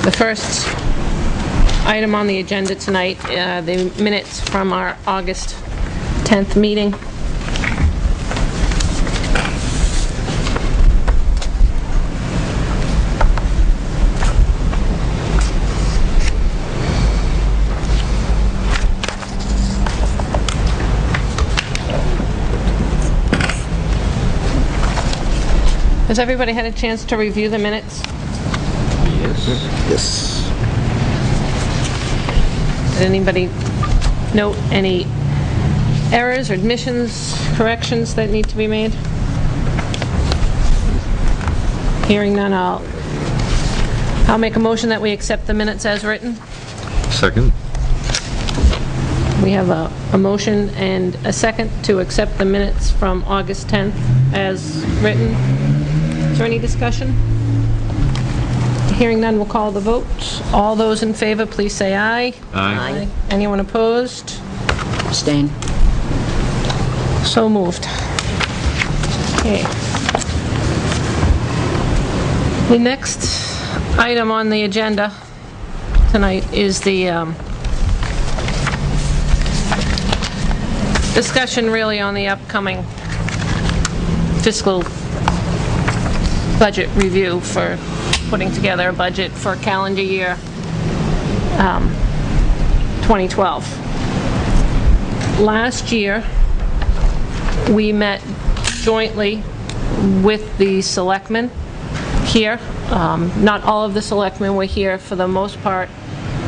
The first item on the agenda tonight, the minutes from our August 10th meeting. Has everybody had a chance to review the minutes? Yes. Did anybody note any errors or admissions, corrections that need to be made? Hearing none, I'll make a motion that we accept the minutes as written. Second. We have a motion and a second to accept the minutes from August 10th as written. Is there any discussion? Hearing none, we'll call the vote. All those in favor, please say aye. Aye. Anyone opposed? Abstain. So moved. Okay. The next item on the agenda tonight is the discussion really on the upcoming fiscal budget review for putting together a budget for calendar year 2012. Last year, we met jointly with the selectmen here. Not all of the selectmen were here for the most part.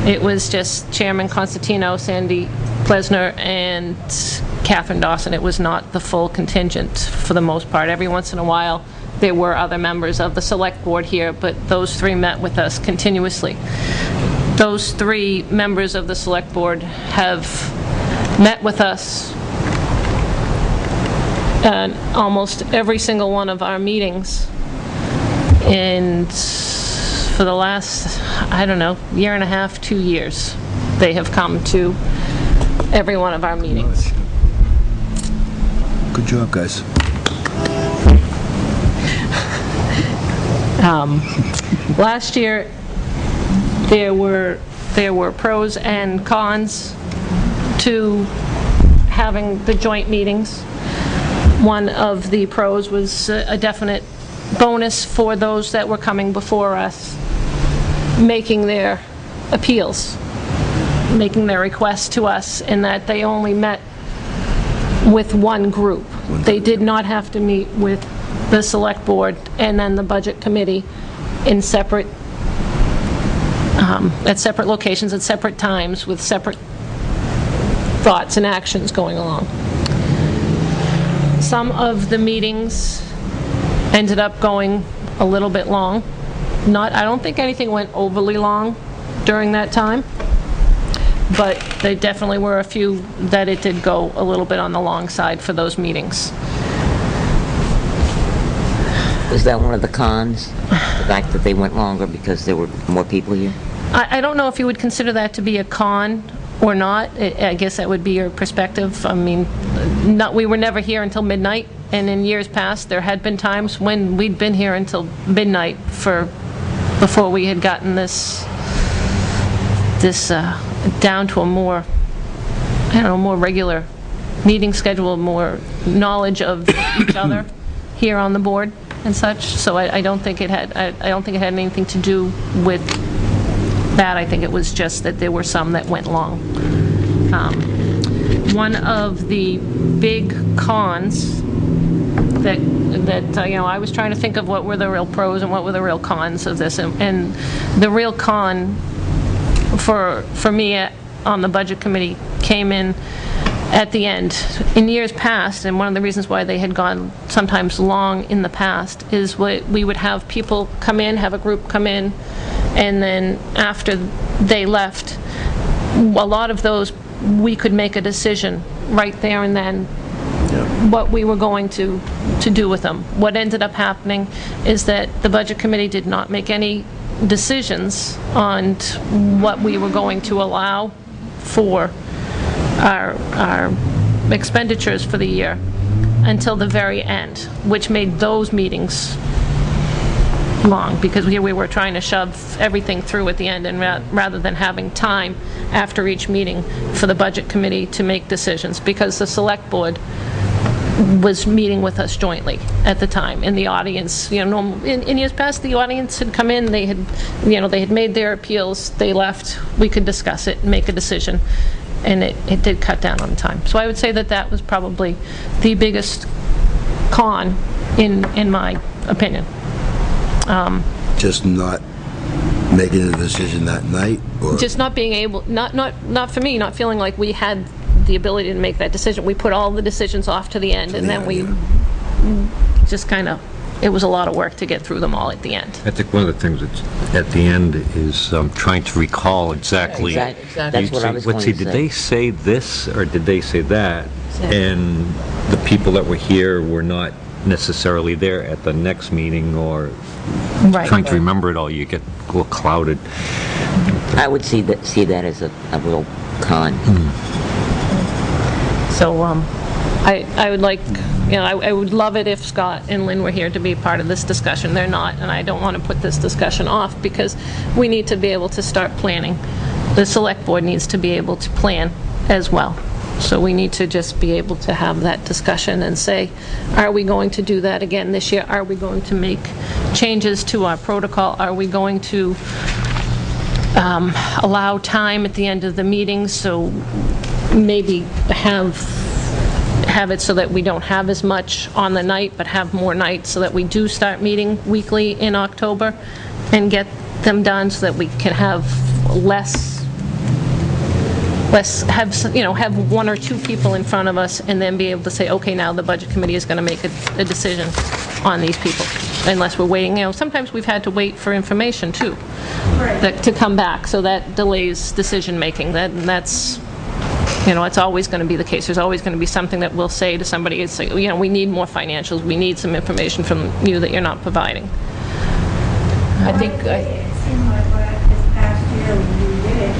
It was just Chairman Constantino, Sandy Plesner, and Catherine Dawson. It was not the full contingent for the most part. Every once in a while, there were other members of the select board here, but those three met with us continuously. Those three members of the select board have met with us at almost every single one of our meetings. And for the last, I don't know, year and a half, 2 years, they have come to every one of our meetings. Good job, guys. Last year, there were pros and cons to having the joint meetings. One of the pros was a definite bonus for those that were coming before us, making their appeals, making their requests to us, in that they only met with one group. They did not have to meet with the select board and then the budget committee in separate, at separate locations, at separate times, with separate thoughts and actions going along. Some of the meetings ended up going a little bit long. I don't think anything went overly long during that time, but there definitely were a few that it did go a little bit on the long side for those meetings. Was that one of the cons? The fact that they went longer because there were more people here? I don't know if you would consider that to be a con or not. I guess that would be your perspective. I mean, we were never here until midnight, and in years past, there had been times when we'd been here until midnight before we had gotten this down to a more, I don't know, more regular meeting schedule, more knowledge of each other here on the board and such. So I don't think it had anything to do with that. I think it was just that there were some that went long. One of the big cons that I was trying to think of what were the real pros and what were the real cons of this, and the real con for me on the budget committee came in at the end. In years past, and one of the reasons why they had gone sometimes long in the past, is we would have people come in, have a group come in, and then after they left, a lot of those, we could make a decision right there and then what we were going to do with them. What ended up happening is that the budget committee did not make any decisions on what we were going to allow for our expenditures for the year until the very end, which made those meetings long, because here we were trying to shove everything through at the end, and rather than having time after each meeting for the Budget Committee to make decisions, because the Select Board was meeting with us jointly at the time, and the audience, in years past, the audience had come in, they had made their appeals, they left, we could discuss it and make a decision, and it did cut down on time. So I would say that was probably the biggest con, in my opinion. Just not making a decision that night, or Just not being able, not for me, not feeling like we had the ability to make that decision. We put all the decisions off to the end, and then we just kind of, it was a lot of work to get through them all at the end. I think one of the things that's at the end is trying to recall exactly. Exactly. That's what I was Let's going see, to did say. they say this or did they say that? And the people that were here were not necessarily there at the next meeting, or Right. trying to remember it all, you get a little clouded. I would see that as a real con. So I would like, I would love it if Scott and Lynn were here to be part of this discussion. They're not, and I don't want to put this discussion off, because we need to be able to start planning. The Select Board needs to be able to plan as well. So we need to just be able to have that discussion and say, are we going to do that again this year? Are we going to make changes to our protocol? Are we going to allow time at the end of the meeting, so maybe have it so that we don't have as much on the night, but have more nights, so that we do start meeting weekly in October and get them done, so that we can have have one or two people in front of us, and then be able to say, okay, now the Budget Committee is going to make a decision on these people, unless we're waiting. Sometimes we've had to wait for information too, to come back, so that delays decision-making. That's, it's always going to be the case. There's always going to be something that we'll say to somebody, it's like, we need more financials, we need some information from you that you're not providing. I think it seemed like this past year when we did it,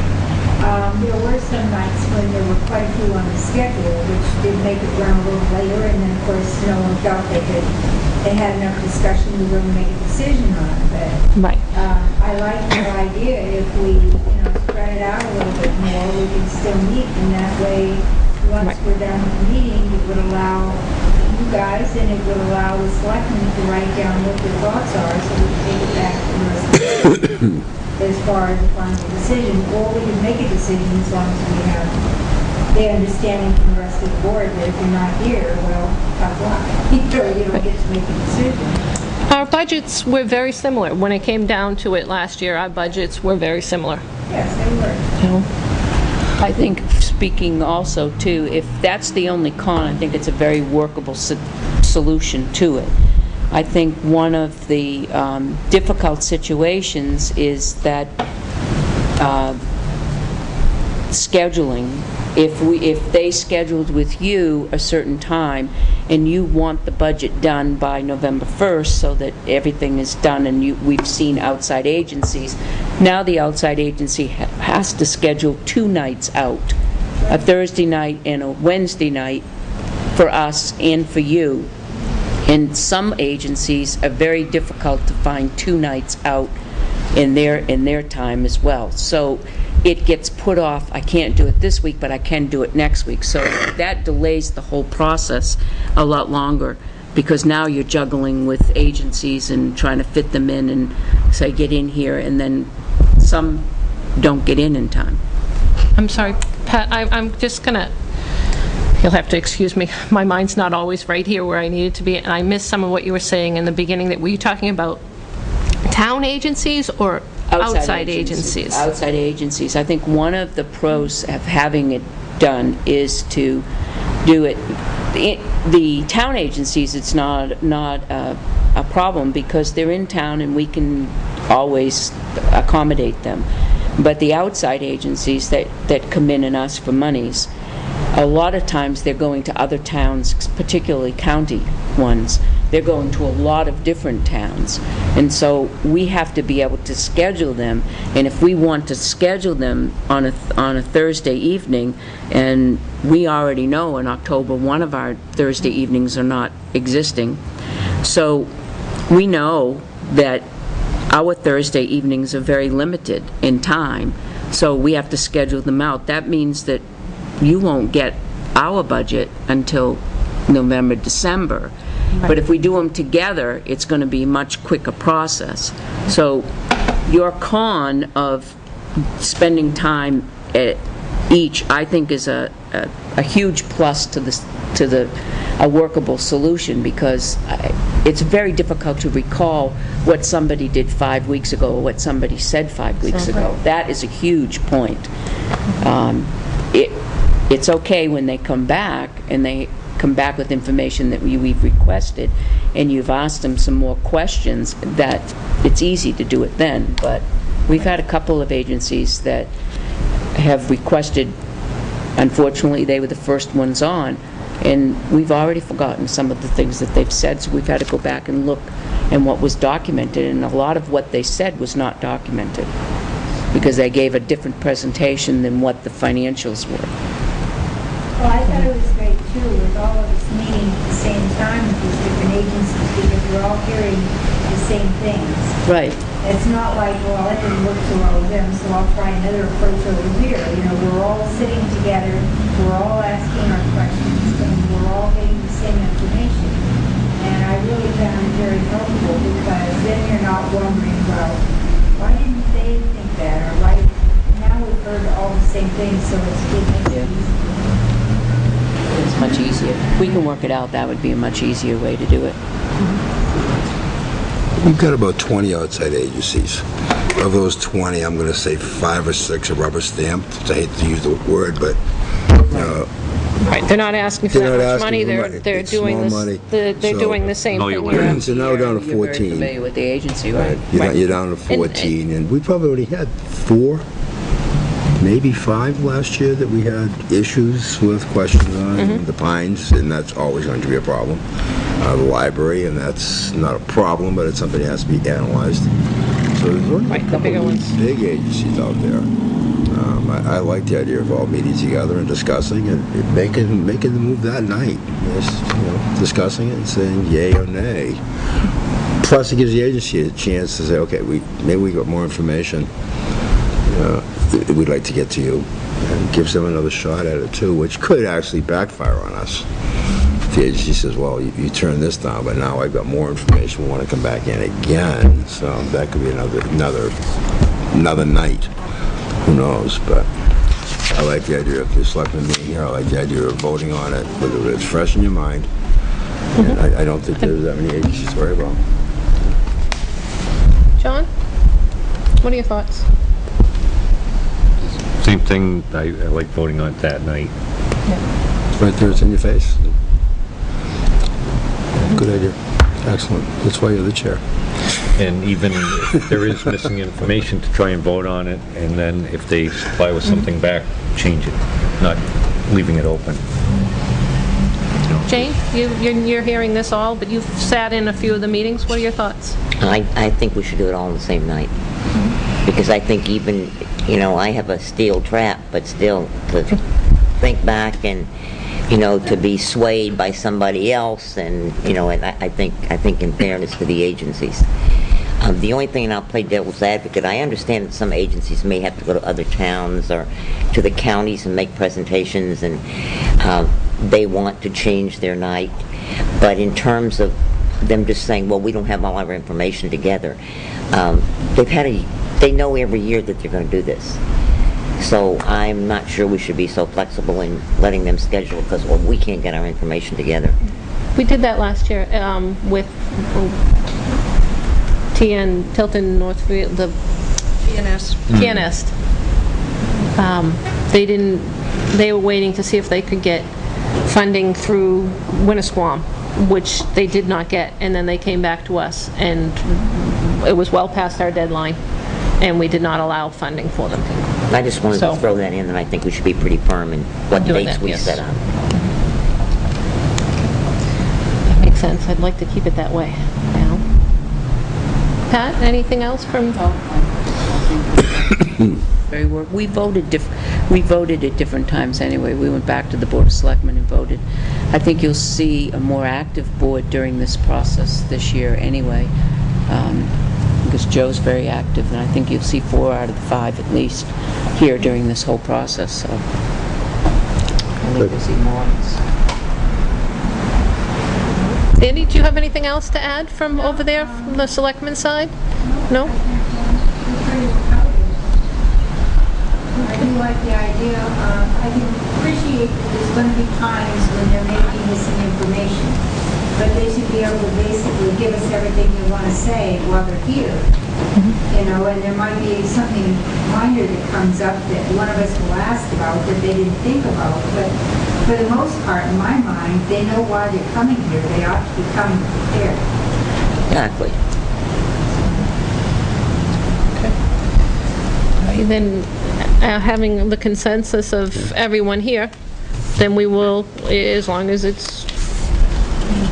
there were some nights when there were quite a few on the schedule, which did make it run a little later, and then of course no one felt they had enough discussion to really make a decision on it. But Right. I like your idea. If we spread it out a little bit more, we can still meet, and that way, once Right. we're done with the meeting, it would allow you guys, and it would allow the selectmen to write down what their thoughts are, so we can take it back to the rest of the board as far as the final decision, or we can make a decision as long as we have the understanding from the rest of the board that if you're not here, well, tough luck. You don't get to make a decision. Our budgets were very similar. When it came down to it last year, our budgets were very similar. Yes, they were. I think, speaking also too, if that's the only con, I think it's a very workable solution to it. I think one of the difficult situations is that scheduling. If they scheduled with you a certain time and you want the budget done by November 1st so that everything is done, and we've seen outside agencies, now the outside agency has to schedule 2 nights out, a Thursday night and a Wednesday night for us and for you. And some agencies are very difficult to find 2 nights out in their time as well. So it gets put off. I can't do it this week, but I can do it next week. So that delays the whole process a lot longer, because now you're juggling with agencies and trying to fit them in and say, get in here, and then some don't get in time. I'm sorry, Pat, I'm just gonna, you'll have to excuse me, my mind's not always right here where I need it to be, and I missed some of what you were saying in the beginning. Were you talking about town agencies or outside agencies? Outside agencies. I think one of the pros of having it done is to do it. The town agencies, it's not a problem, because they're in town and we can always accommodate them. But the outside agencies that come in and ask for monies, a lot of times they're going to other towns, particularly county ones. They're going to a lot of different towns. And so we have to be able to schedule them. And if we want to schedule them on a Thursday evening, and we already know in October one of our Thursday evenings are not existing, so we know that our Thursday evenings are very limited in time, so we have to schedule them out. That means that you won't get our budget until November, December. But if we do them together, it's going to be a much quicker process. So your con of spending time at each, I think, is a huge plus to a workable solution, because it's very difficult to recall what somebody did 5 weeks ago or what somebody said 5 weeks ago. That is a huge point. It's okay when they come back, and they come back with information that we've requested, and you've asked them some more questions, that it's easy to do it then. But we've had a couple of agencies that have requested, unfortunately, they were the first ones on, and we've already forgotten some of the things that they've said, so we've had to go back and look and what was documented, and a lot of what they said was not documented, because they gave a different presentation than what the financials were. Well, I thought it was great, too, with all of us meeting at the same time with these different agencies, because we're all hearing the same things. Right. It's not like, well, that didn't work so well with them, so I'll try another approach over here. You know, we're all sitting together, we're all asking our questions, and we're all getting the same information. And I really found it very helpful, because then you're not wondering, well, why didn't they think that? Or why, now we've heard all the same things, so it makes it easy. It's much easier. If we can work it out, that would be a much easier way to do it. We've got about 20 outside agencies. Of those 20, I'm going to say 5 or 6 are rubber stamped. I hate to use the word, but Right, they're not asking for They're that not much money, asking for they're money. they're It's doing small this, money. they're So- doing the same No, thing you here. wouldn't. so now we're down to You're very 14. familiar with the agency, right? You're down to 14, and we probably only had 4, maybe 5 last year that we had issues with questions on. The Pines, and that's always going to be a problem. The library, and that's not a problem, but it's something that has to be analyzed. So there's only Right, a the couple bigger of ones. big agencies out there. I like the idea of all meeting together and discussing and making the move that night. Just, discussing it and saying yay or nay. Plus, it gives the agency a chance to say, okay, maybe we got more information that we'd like to get to you, and gives them another shot at it too, which could actually backfire on us. If the agency says, well, you turned this down, but now I've got more information, we want to come back in again, so that could be another night. Who knows? But I like the idea of the selectmen meeting here. I like the idea of voting on it, whether it's fresh in your mind. And I don't think there's that many agencies to worry about. John, what are your thoughts? Same thing, I like voting on it that night. It's right there, it's in your face. Good idea. Excellent. That's why you're the chair. And even if there is missing information, to try and vote on it, and then if they supply with something back, change it, not leaving it open. Jane, you're hearing this all, but you've sat in a few of the meetings. What are your thoughts? I think we should do it all on the same night. Because I think even, I have a steel trap, but still to think back and, to be swayed by somebody else, and, and I think in fairness to the agencies. The only thing, and I'll play devil's advocate, I understand that some agencies may have to go to other towns or to the counties and make presentations, and they want to change their night. But in terms of them just saying, well, we don't have all our information together, they know every year that they're going to do this. So I'm not sure we should be so flexible in letting them schedule, because we can't get our information together. We did that last year with Tilton Northfield, the TNS. They were waiting to see if they could get funding through Winnisquam, which they did not get, and then they came back to us, and it was well past our deadline, and we did not allow funding for them. I just wanted to throw that in, and I think we should be pretty firm in what dates we set up. That makes sense. I'd like to keep it that way. Pat, anything else from? We voted at different times anyway. We went back to the Board of Selectmen and voted. I think you'll see a more active board during this process this year anyway. because Joe's very active, and I think you'll see 4 out of the 5 at least here during this whole process, so. Really busy mornings. Andy, do you have anything else to add from over there, from the selectmen's side? No? I do like the idea. I can appreciate that there's going to be times when there may be missing information, but they should be able to basically give us everything they want to say while they're here. You know, and there might be something minor that comes up that one of us will ask about that they didn't think about, but for the most part, in my mind, they know why they're coming here. They ought to be coming prepared. Exactly. Then, having the consensus of everyone here, then we will, as long as it's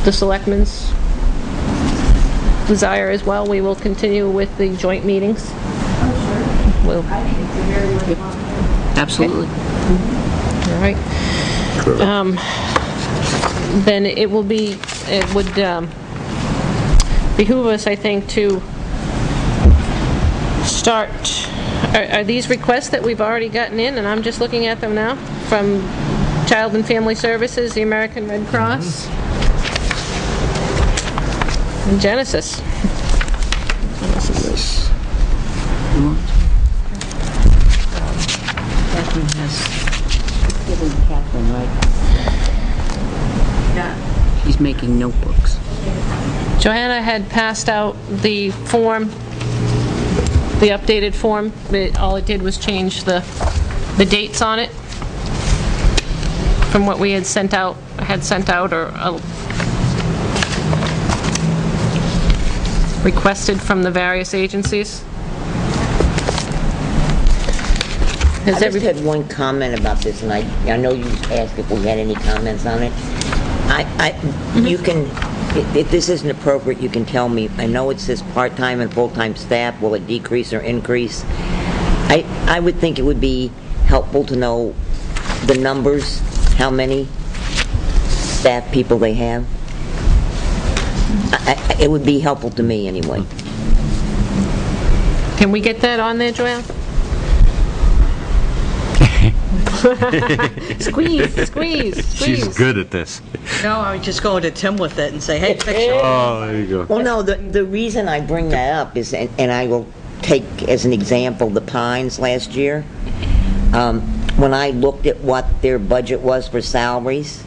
the selectmen's desire as well, we will continue with the joint meetings. Oh, sure. We'll, I think it's a very worthwhile thing. Absolutely. all right. Then it would behoove us, I think, to start. Are these requests that we've already gotten in, and I'm just looking at them now, from Child and Family Services, the American Red Cross, and Genesis? Yes. Catherine has, given Catherine, right? Yeah. She's making notebooks. Johanna had passed out the form, the updated form. All it did was change the dates on it from what we had sent out, or requested from the various agencies. I just had one comment about this, and I know you asked if we had any comments on it. You can, if this isn't appropriate, you can tell me. I know it says part-time and full-time staff. Will it decrease or increase? I would think it would be helpful to know the numbers, how many staff people they have. It would be helpful to me anyway. Can we get that on there, Joanne? Squeeze. She's good at this. No, I would just go to Tim with it and say, hey, fix it. Oh, there you go. Well, no, the reason I bring that up is, and I will take as an example the Pines last year. When I looked at what their budget was for salaries,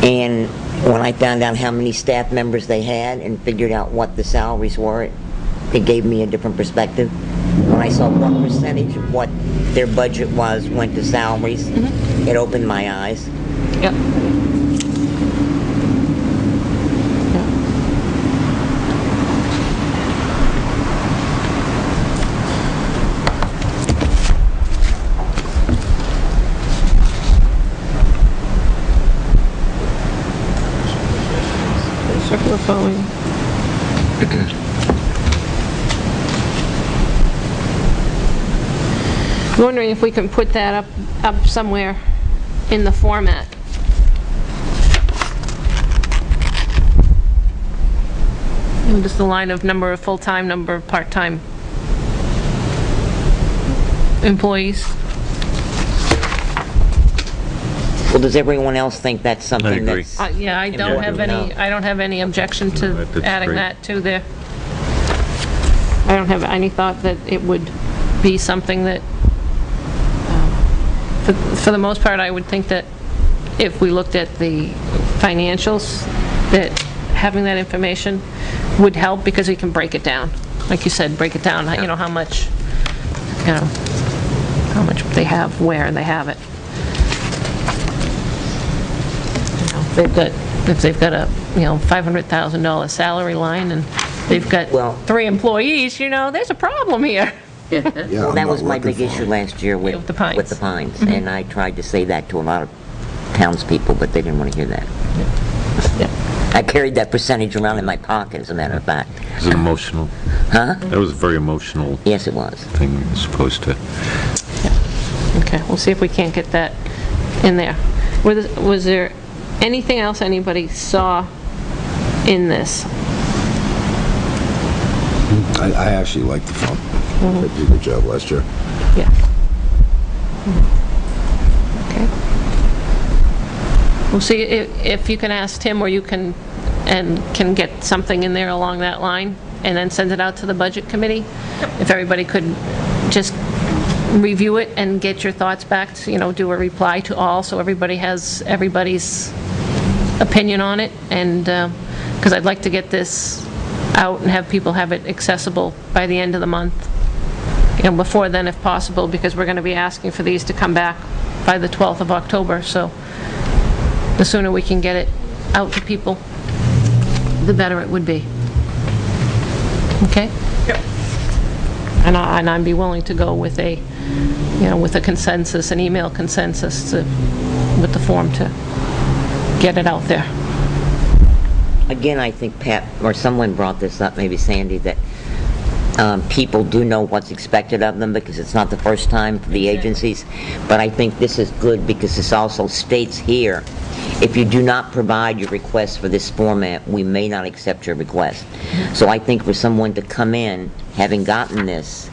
and when I found out how many staff members they had and figured out what the salaries were, it gave me a different perspective. When I saw what percentage of what their budget was went to salaries, it opened my eyes. Yep. Circular following. I'm wondering if we can put that up somewhere in the format. Just the line of number of full-time, number of part-time employees. Well, does everyone else think that's something agree. that's... Yeah, I don't have any objection to That's adding great. that to there. I don't have any thought that it would be something that, for the most part, I would think that if we looked at the financials, that having that information would help, because we can break it down. Like you said, break it down, how much, how much they have, where they have it. If they've got a, $500,000 salary line and they've got 3 employees, there's a problem here. Yeah, Well, I'm that not was my looking big for issue it. last year with With the Pines. the Pines, and I tried to say that to a lot of townspeople, but they didn't want to hear that. I carried that percentage around in my pocket, as a matter of fact. It was emotional. Huh? That was a very emotional Yes, it was. thing you're supposed to. Okay, we'll see if we can't get that in there. Was there anything else anybody saw in this? I actually like the film. They did a good job last year. Yeah. Okay. We'll see if you can ask Tim, or you can get something in there along that line, and then send it out to the Budget Committee. If everybody could just review it and get your thoughts back, do a reply to all, so everybody has everybody's opinion on it, and, because I'd like to get this out and have people have it accessible by the end of the month. Before then if possible, because we're going to be asking for these to come back by the 12th of October, so the sooner we can get it out to people, the better it would be. Okay? Yep. And I'd be willing to go with a, with a consensus, an email consensus with the form to get it out there. Again, I think Pat, or someone brought this up, maybe Sandy, that people do know what's expected of them because it's not the first time for the agencies. But I think this is good because this also states here, if you do not provide your request for this format, we may not accept your request. So I think for someone to come in, having gotten this,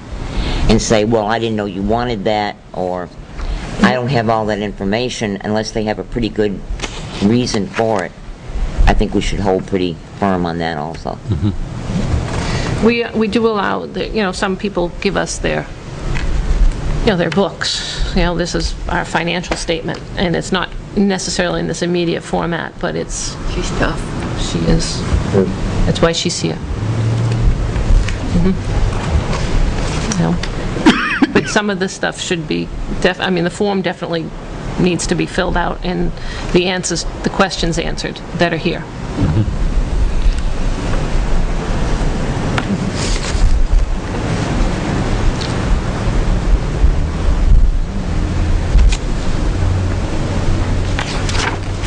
and say, well, I didn't know you wanted that, or I don't have all that information, unless they have a pretty good reason for it, I think we should hold pretty firm on that also. We do allow, some people give us their books. This is our financial statement, and it's not necessarily in this immediate format, but it's... She's tough. She is. That's why she's here. But some of this stuff should be, the form definitely needs to be filled out, and the questions answered that are here.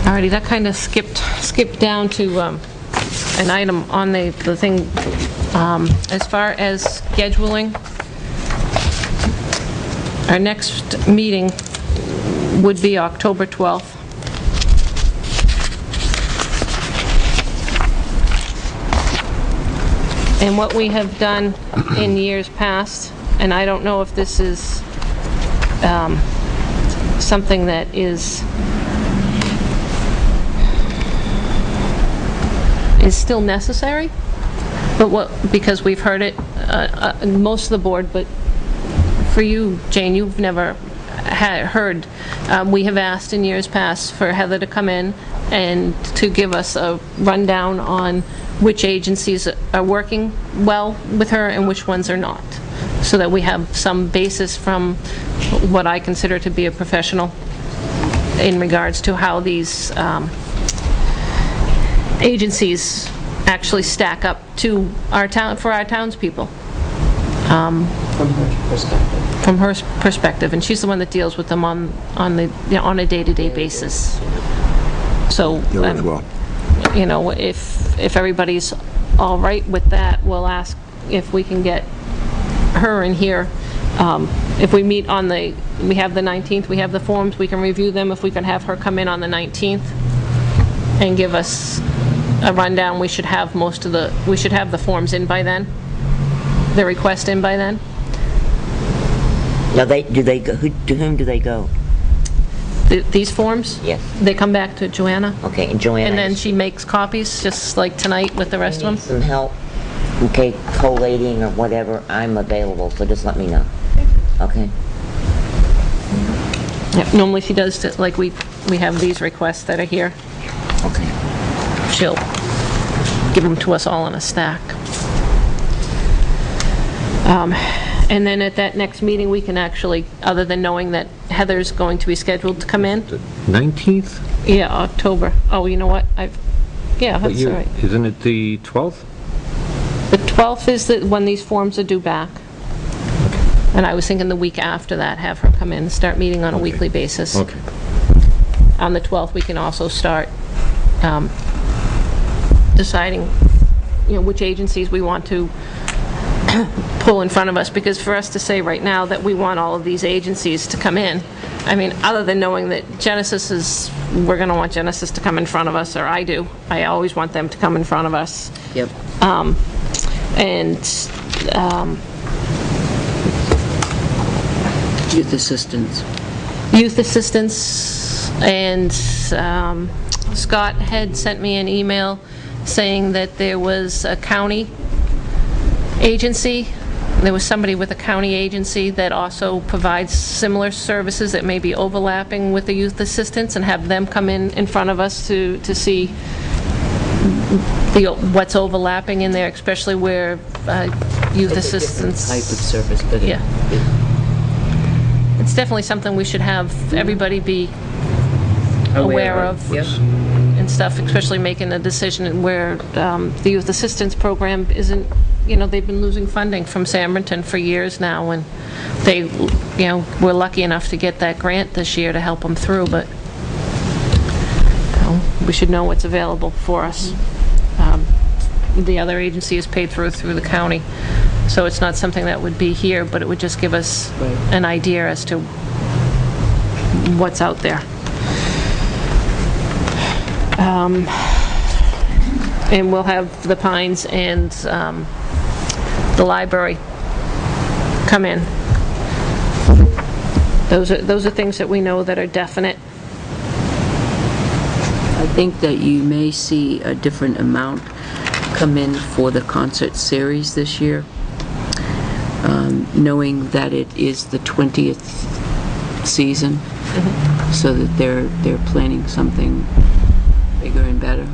Alrighty, that kind of skipped down to an item on the thing, as far as scheduling. Our next meeting would be October 12th. And what we have done in years past, and I don't know if this is something that is still necessary, but because we've heard it, most of the board, but for you, Jane, you've never heard. We have asked in years past for Heather to come in and to give us a rundown on which agencies are working well with her and which ones are not, so that we have some basis from what I consider to be a professional in regards to how these agencies actually stack up to our town, for our townspeople. From her perspective, and she's the one that deals with them on a day-to-day basis. So, if everybody's all right with that, we'll ask if we can get her in here. If we meet on we have the 19th, we have the forms, we can review them. If we can have her come in on the 19th and give us a rundown, we should have the forms in by then, the request in by then. Now, to whom do they go? These forms? Yes. They come back to Joanna. Okay, and Joanna... And then she makes copies, just like tonight with the rest of them. Some help, okay, collating or whatever, I'm available, so just let me know. Okay? Yep, normally she does, like we have these requests that are here. Okay. She'll give them to us all in a stack. And then at that next meeting, we can actually, other than knowing that Heather's going to be scheduled to come in. The 19th? Yeah, October. Oh, you know what? Yeah, that's all right. Isn't it the 12th? The 12th is when these forms are due back. And I was thinking the week after that, have her come in and start meeting on a weekly basis. Okay. On the 12th, we can also start deciding, which agencies we want to pull in front of us, because for us to say right now that we want all of these agencies to come in, other than knowing that we're going to want Genesis to come in front of us, or I always want them to come in front of us. Yep. And Youth assistance. youth assistance, and Scott had sent me an email saying that there was a county agency, there was somebody with a county agency that also provides similar services that may be overlapping with the youth assistance, and have them come in front of us to see what's overlapping in there, especially where youth assistance... Type of service, but... Yeah. It's definitely something we should have everybody be aware of. Yep. And stuff, especially making a decision where the youth assistance program isn't, they've been losing funding from Samberton for years now, and they, were lucky enough to get that grant this year to help them through, but we should know what's available for us. The other agency is paid through the county, so it's not something that would be here, but it would just give us an idea as to what's out there. And we'll have the Pines and the library come in. Those are things that we know that are definite. I think that you may see a different amount come in for the concert series this year, knowing that it is the 20th season, so that they're planning something bigger and better.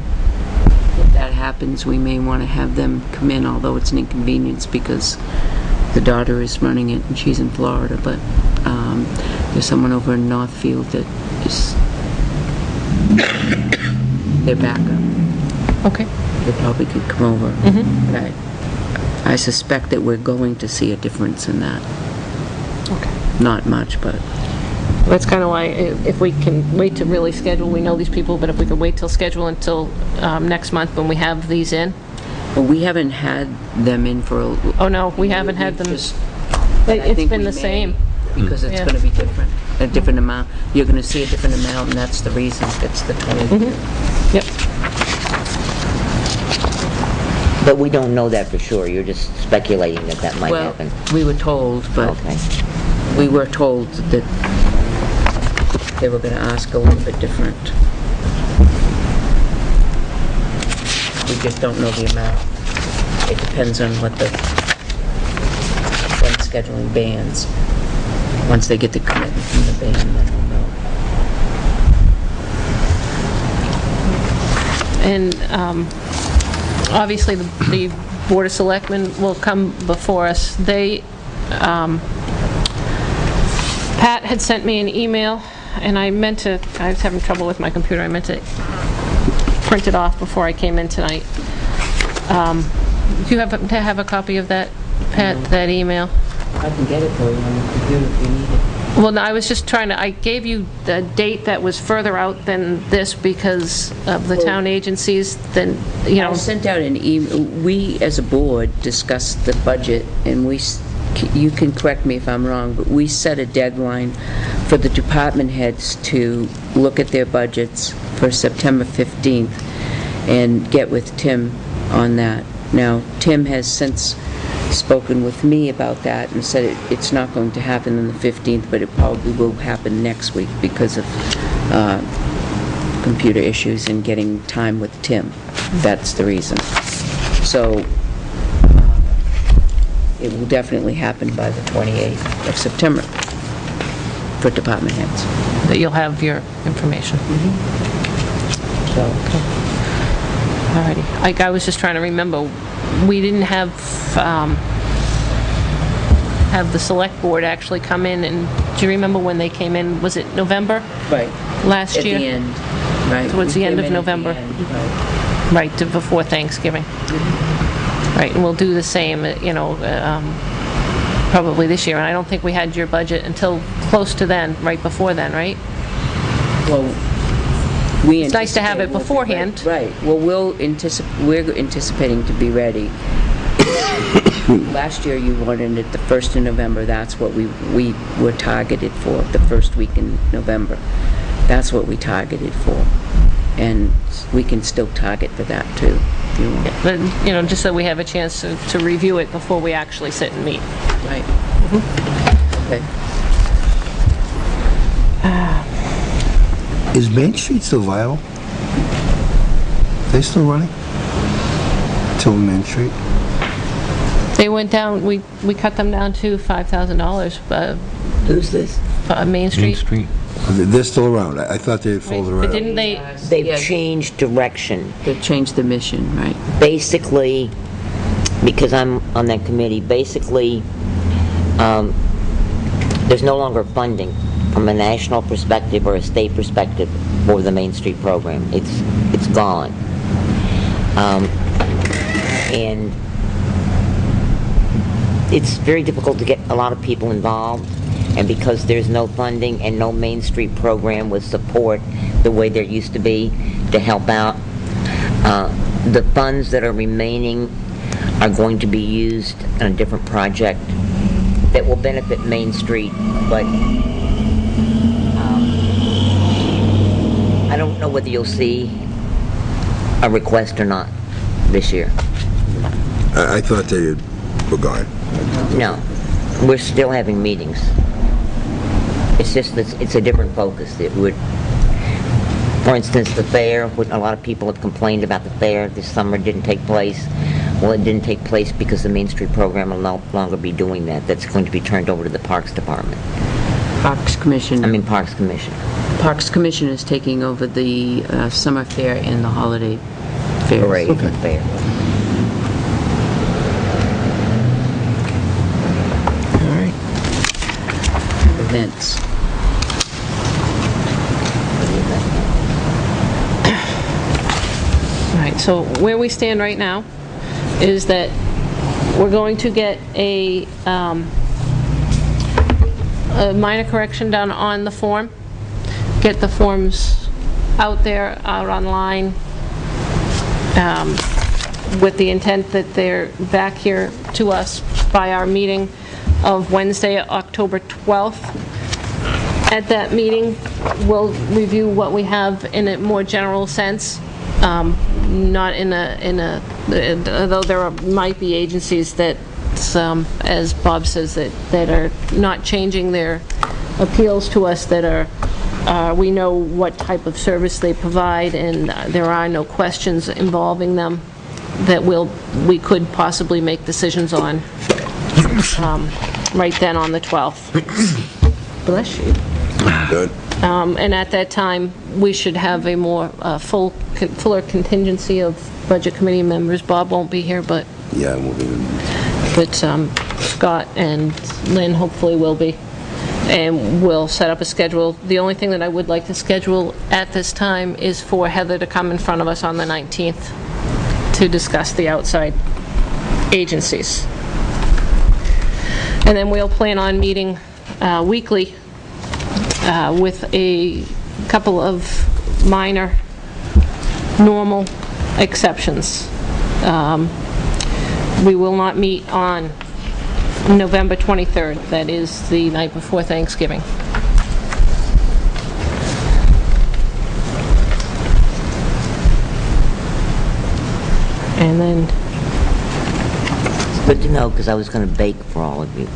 If that happens, we may want to have them come in, although it's an inconvenience because the daughter is running it and she's in Florida, but there's someone over in Northfield that is their backup. Okay. They probably could come over. But I suspect that we're going to see a difference in that. Okay. Not much, but... That's kind of why, if we can wait to really schedule, we know these people, but if we could wait till schedule until next month when we have these in. Well, we haven't had them in for a... Oh, no, we haven't had them. Just- It's think been we the may, same. Because it's Yeah. going to be different, a different amount. You're going to see a different amount, and that's the reason. It's the 20. Yep. But we don't know that for sure. You're just speculating that might Well, happen. we were told, but Okay. we were told that they were going to ask a little bit different. We just don't know the amount. It depends on when scheduling bands. Once they get the commitment from the band, then we'll know. And obviously, the Board of Selectmen will come before us. Pat had sent me an email, and I was having trouble with my computer, I meant to print it off before I came in tonight. Do you happen to have a copy of that, Pat, that email? I can get it for you on the computer if you need it. Well, no, I was just I gave you the date that was further out than this because of the town agencies, I sent out an email. We, as a board, discussed the budget, and you can correct me if I'm wrong, but we set a deadline for the department heads to look at their budgets for September 15th and get with Tim on that. Now, Tim has since spoken with me about that and said it's not going to happen on the 15th, but it probably will happen next week because of computer issues and getting time with Tim. That's the reason. So it will definitely happen by the 28th of September for department heads. that you'll have your information. So, Alrighty. I was just trying to remember, we didn't have the select board actually come in, and do you remember when they came in? Was it November right. last year? At the end, right. Towards the We end came of in at the November. end, right. Right, before Thanksgiving. Right, and we'll do the same, probably this year. And I don't think we had your budget until close to then, right before then, right? Well, we It's nice to have it anticipate we'll be beforehand. ready. Right. Well, we're anticipating to be ready. Last year, you wanted it the 1st of November. That's what we were targeted for, the first week in November. That's what we targeted for. and we can still target for that too, if you want. But, you know, just so we have a chance to review it before we actually sit and meet. Right. Okay. Is Main Street still viable? They still running? Tilton Main Street? They went down, we cut them down to $5,000, Who's this? Main Main Street. Street? They're still around. I thought they had folded But around. didn't they, They've Yeah. changed direction. They've changed the mission, right? Basically, because I'm on that committee, basically, there's no longer funding from a national perspective or a state perspective for the Main Street program. It's gone. And it's very difficult to get a lot of people involved, and because there's no funding and no Main Street program with support the way there used to be to help out, the funds that are remaining are going to be used on a different project that will benefit Main Street, but I don't know whether you'll see a request or not this year. I thought they were gone. No, we're still having meetings. It's just that it's a different focus. It would, for instance, the fair, a lot of people have complained about the fair this summer didn't take place. Well, it didn't take place because the Main Street program will no longer be doing that. That's going to be turned over to the Parks Department. Parks Commission. Parks Commission. Parks Commission is taking over the summer fair and the holiday fairs. Parade and fair. All right. Events. all right, so where we stand right now is that we're going to get a minor correction done on the form, get the forms out there, out online, with the intent that they're back here to us by our meeting of Wednesday, October 12th. At that meeting, we'll review what we have in a more general sense, not in a, though there might be agencies that, as Bob says, that are not changing their appeals to us, that are, we know what type of service they provide, and there are no questions involving them that we could possibly make decisions on right then on the 12th. Bless you. Good. And at that time, we should have a more fuller contingency of Budget Committee members. Bob won't be here, but Yeah, we'll be. Scott and Lynn hopefully will be. And we'll set up a schedule. The only thing that I would like to schedule at this time is for Heather to come in front of us on the 19th to discuss the outside agencies. And then we'll plan on meeting weekly with a couple of minor, normal exceptions. We will not meet on November 23rd. That is the night before Thanksgiving. And then, It's good to know, because I was going to bake for all of you.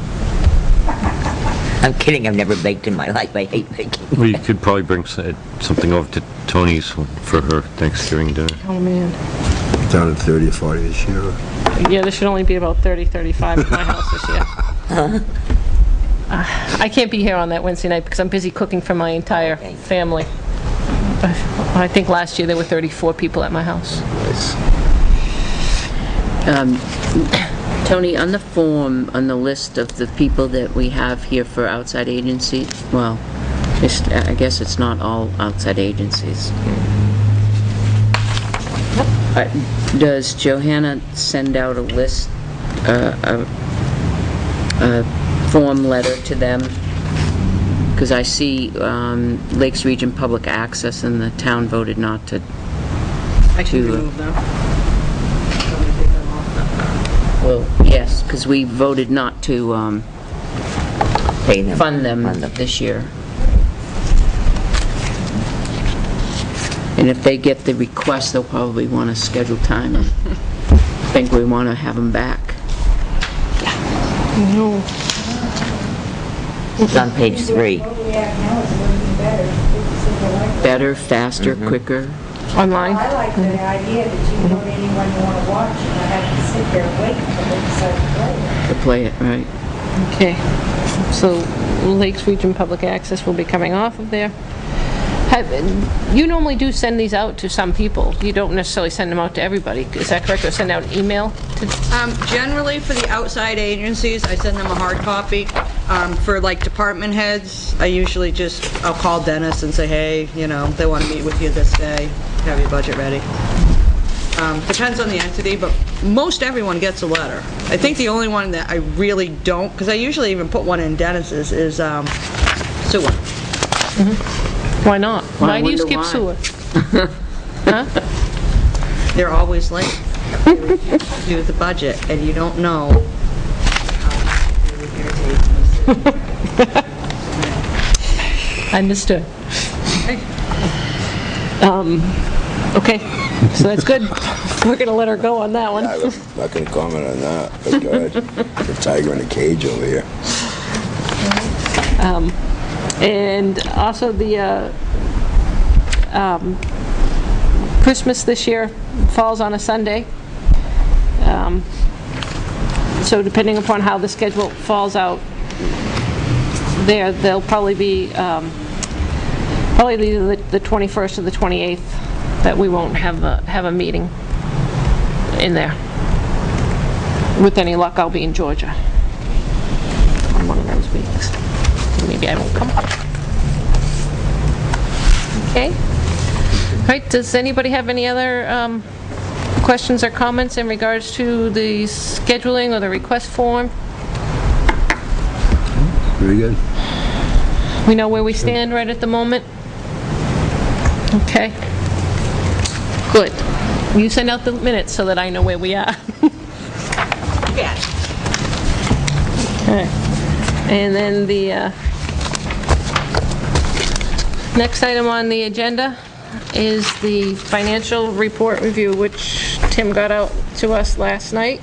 I'm kidding, I've never baked in my life. I hate baking. Well, you could probably bring something over to Tony's for her Thanksgiving dinner. oh man. Down at 30 or 40 this year. Yeah, there should only be about 30, 35 at my house this year. I can't be here on that Wednesday night because I'm busy cooking for my entire Okay. family. I think last year there were 34 people at my house. Tony, on the form, on the list of the people that we have here for outside agencies, well, I guess it's not all outside agencies. Does Johanna send out a list, a form letter to them? Because I see Lakes Region Public Access, and the town voted not to. I can remove them. Well, yes, because we voted not to Pay them. fund them Fund them. this year. And if they get the request, they'll probably want to schedule time. I think we want to have them back. It's on page 3. What we have now is working better. It's simple like Better, faster, quicker. Online? I like the idea that you can go to anyone you want to watch and not have to sit there and wait until they decide to play it. To play it, right. Okay, so Lakes Region Public Access will be coming off of there. You normally do send these out to some people. You don't necessarily send them out to everybody. Is that correct? Or send out an email to... Generally, for the outside agencies, I send them a hard copy. For like department heads, I usually I'll call Dennis and say, hey, they want to meet with you this day, have your budget ready. Depends on the entity, but most everyone gets a letter. I think the only one that I really don't, because I usually even put one in Dennis's, is sewer. Why not? Why do you wonder skip why. sewer? Huh? They're always late to do the budget, and you don't know how it irritates me. Understood. Okay, so that's good. We're gonna let her go on that one. I'm not going to comment on that, but go ahead. The tiger in a cage over here. And also the Christmas this year falls on a Sunday. So depending upon how the schedule falls out, there'll probably be probably the 21st or the 28th that we won't have a meeting in there. With any luck, I'll be in Georgia on one of those weeks. Maybe I won't come. Okay. All right, does anybody have any other questions or comments in regards to the scheduling or the request form? Very good. We know where we stand right at the moment? Okay. Good. You send out the minutes so that I know where we are. Yeah. Okay. And then the next item on the agenda is the financial report review, which Tim got out to us last night.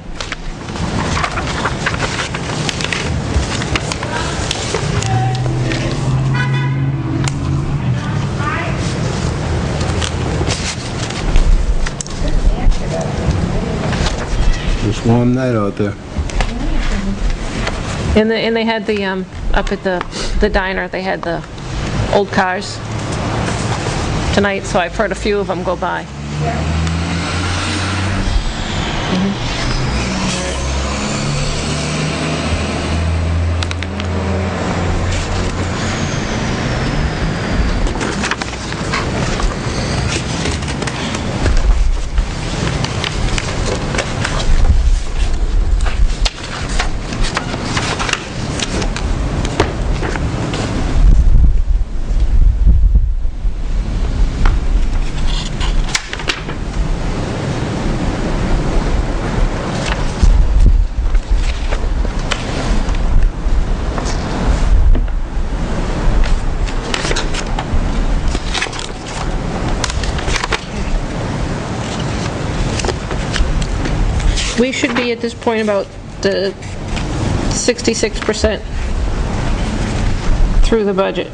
Just warm night out there. And they had the, up at the diner, they had the old cars tonight, so I've heard a few of them go by. We should be at this point about the 66% through the budget.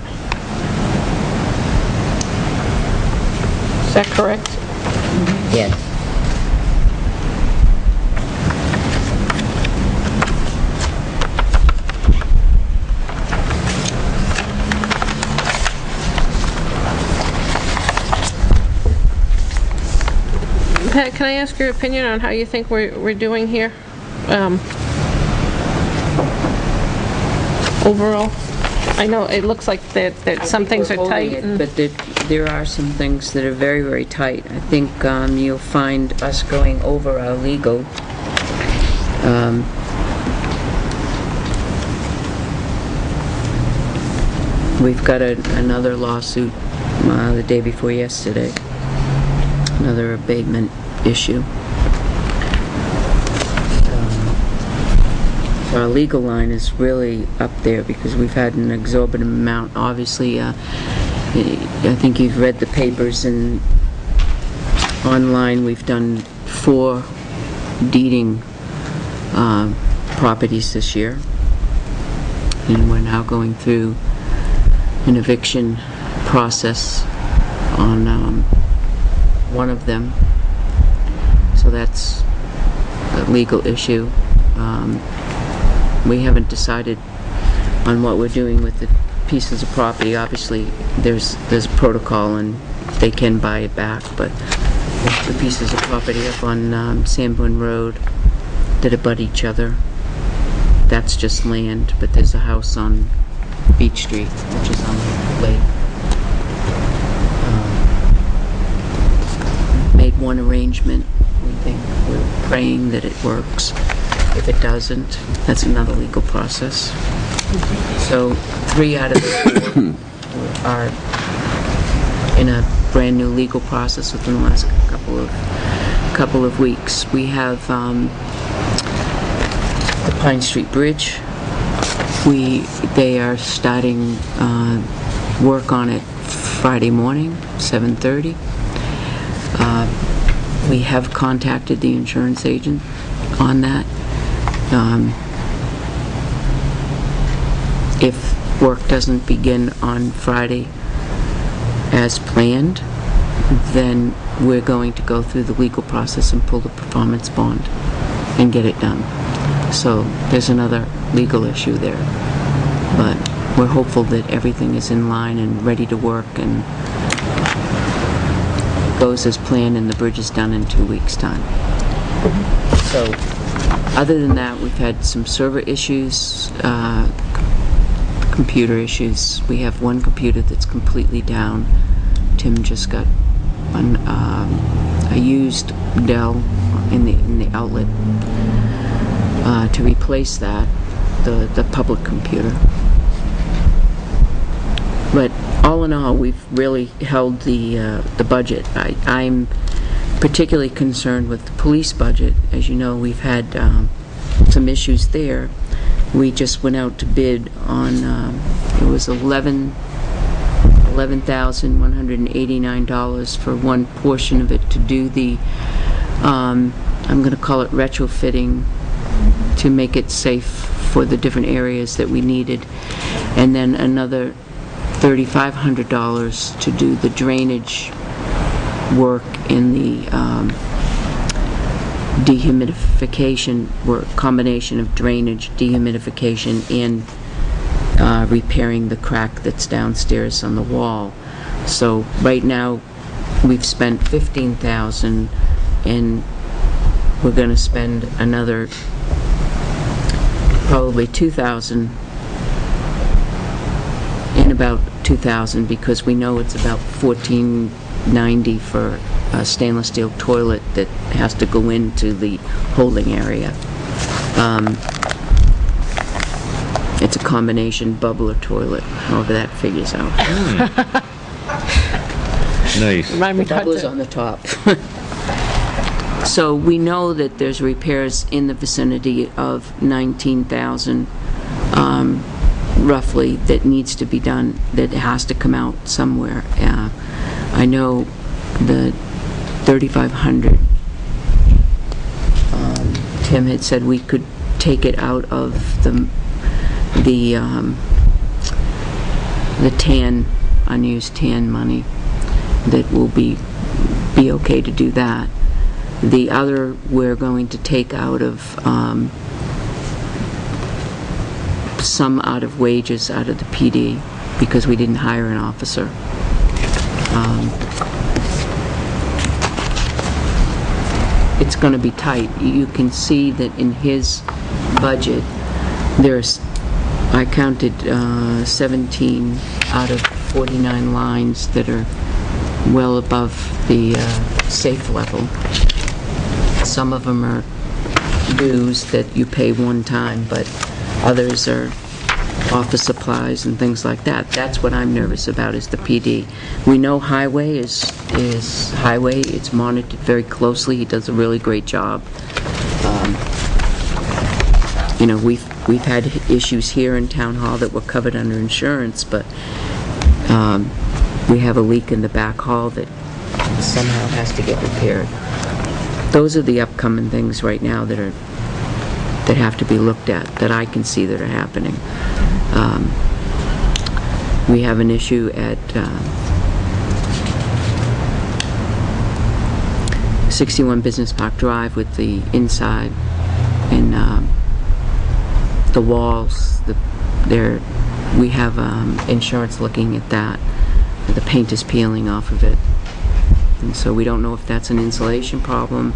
Is that correct? Yes. Pat, can I ask your opinion on how you think we're doing here? Overall? I know it looks like that some things are tight. and- But there are some things that are very, very tight. I think you'll find us going over our legal. We've got another lawsuit the day before yesterday, another abatement issue. So our legal line is really up there because we've had an exorbitant amount. Obviously, I think you've read the papers, and online, we've done 4 deeding properties this year. And we're now going through an eviction process on one of them. So that's a legal issue. We haven't decided on what we're doing with the pieces of property. Obviously, there's protocol and they can buy it back, but the pieces of property up on Sanborn Road that abut each other, that's just land, but there's a house on Beach Street, which is on the lake. Made one arrangement. We think, we're praying that it works. If it doesn't, that's another legal process. So 3 out of the 4 are in a brand new legal process within the last couple of weeks. We have the Pine Street Bridge. They are starting work on it Friday morning, 7:30. We have contacted the insurance agent on that. If work doesn't begin on Friday as planned, then we're going to go through the legal process and pull the performance bond and get it done. So there's another legal issue there. But we're hopeful that everything is in line and ready to work and goes as planned and the bridge is done in 2 weeks' time. So other than that, we've had some server issues, computer issues. We have one computer that's completely down. Tim just got a used Dell in the outlet to replace that, the public computer. But all in all, we've really held the budget. I'm particularly concerned with the police budget. As you know, we've had some issues there. We just went out to bid on, it was $11,189 for one portion of it to do the, I'm going to call it retrofitting, to make it safe for the different areas that we needed. And then another $3,500 to do the drainage work in the dehumidification work, combination of drainage, dehumidification, and repairing the crack that's downstairs on the wall. So right now we've spent $15,000 and we're going to spend another probably $2,000 and about $2,000 because we know it's about $1,490 for a stainless steel toilet that has to go into the holding area. It's a combination bubbler toilet, however that figures out. Nice. Remind me not Bubblers to- on the top. So we know that there's repairs in the vicinity of $19,000 roughly that needs to be done, that has to come out somewhere. I know the $3,500, Tim had said we could take it out of the TAN, unused TAN money, that will be okay to do that. The other we're going to take out of some out of wages out of the PD because we didn't hire an officer. It's going to be tight. You can see that in his budget there's, I counted 17 out of 49 lines that are well above the safe level. Some of them are dues that you pay one time, but others are office supplies and things like that. That's what I'm nervous about, is the PD. We know highway is highway. It's monitored very closely. He does a really great job. You know, we've had issues here in Town Hall that were covered under insurance, but we have a leak in the back hall that somehow has to get repaired. Those are the upcoming things right now that have to be looked at, that I can see that are happening. We have an issue at 61 Business Park Drive with the inside and the walls. We have insurance looking at that. The paint is peeling off of it. And so we don't know if that's an insulation problem.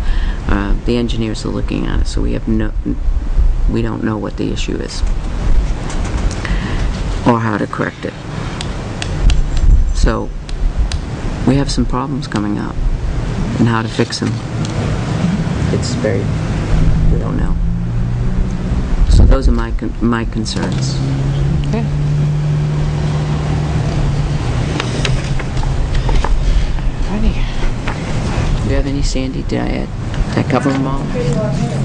The engineers are looking at it, so we don't know what the issue is or how to correct it. So we have some problems coming up and how to fix them. We don't know. So those are my concerns. Okay. Alrighty. Do you have any, Sandy? Did I cover them all? Pretty well hit.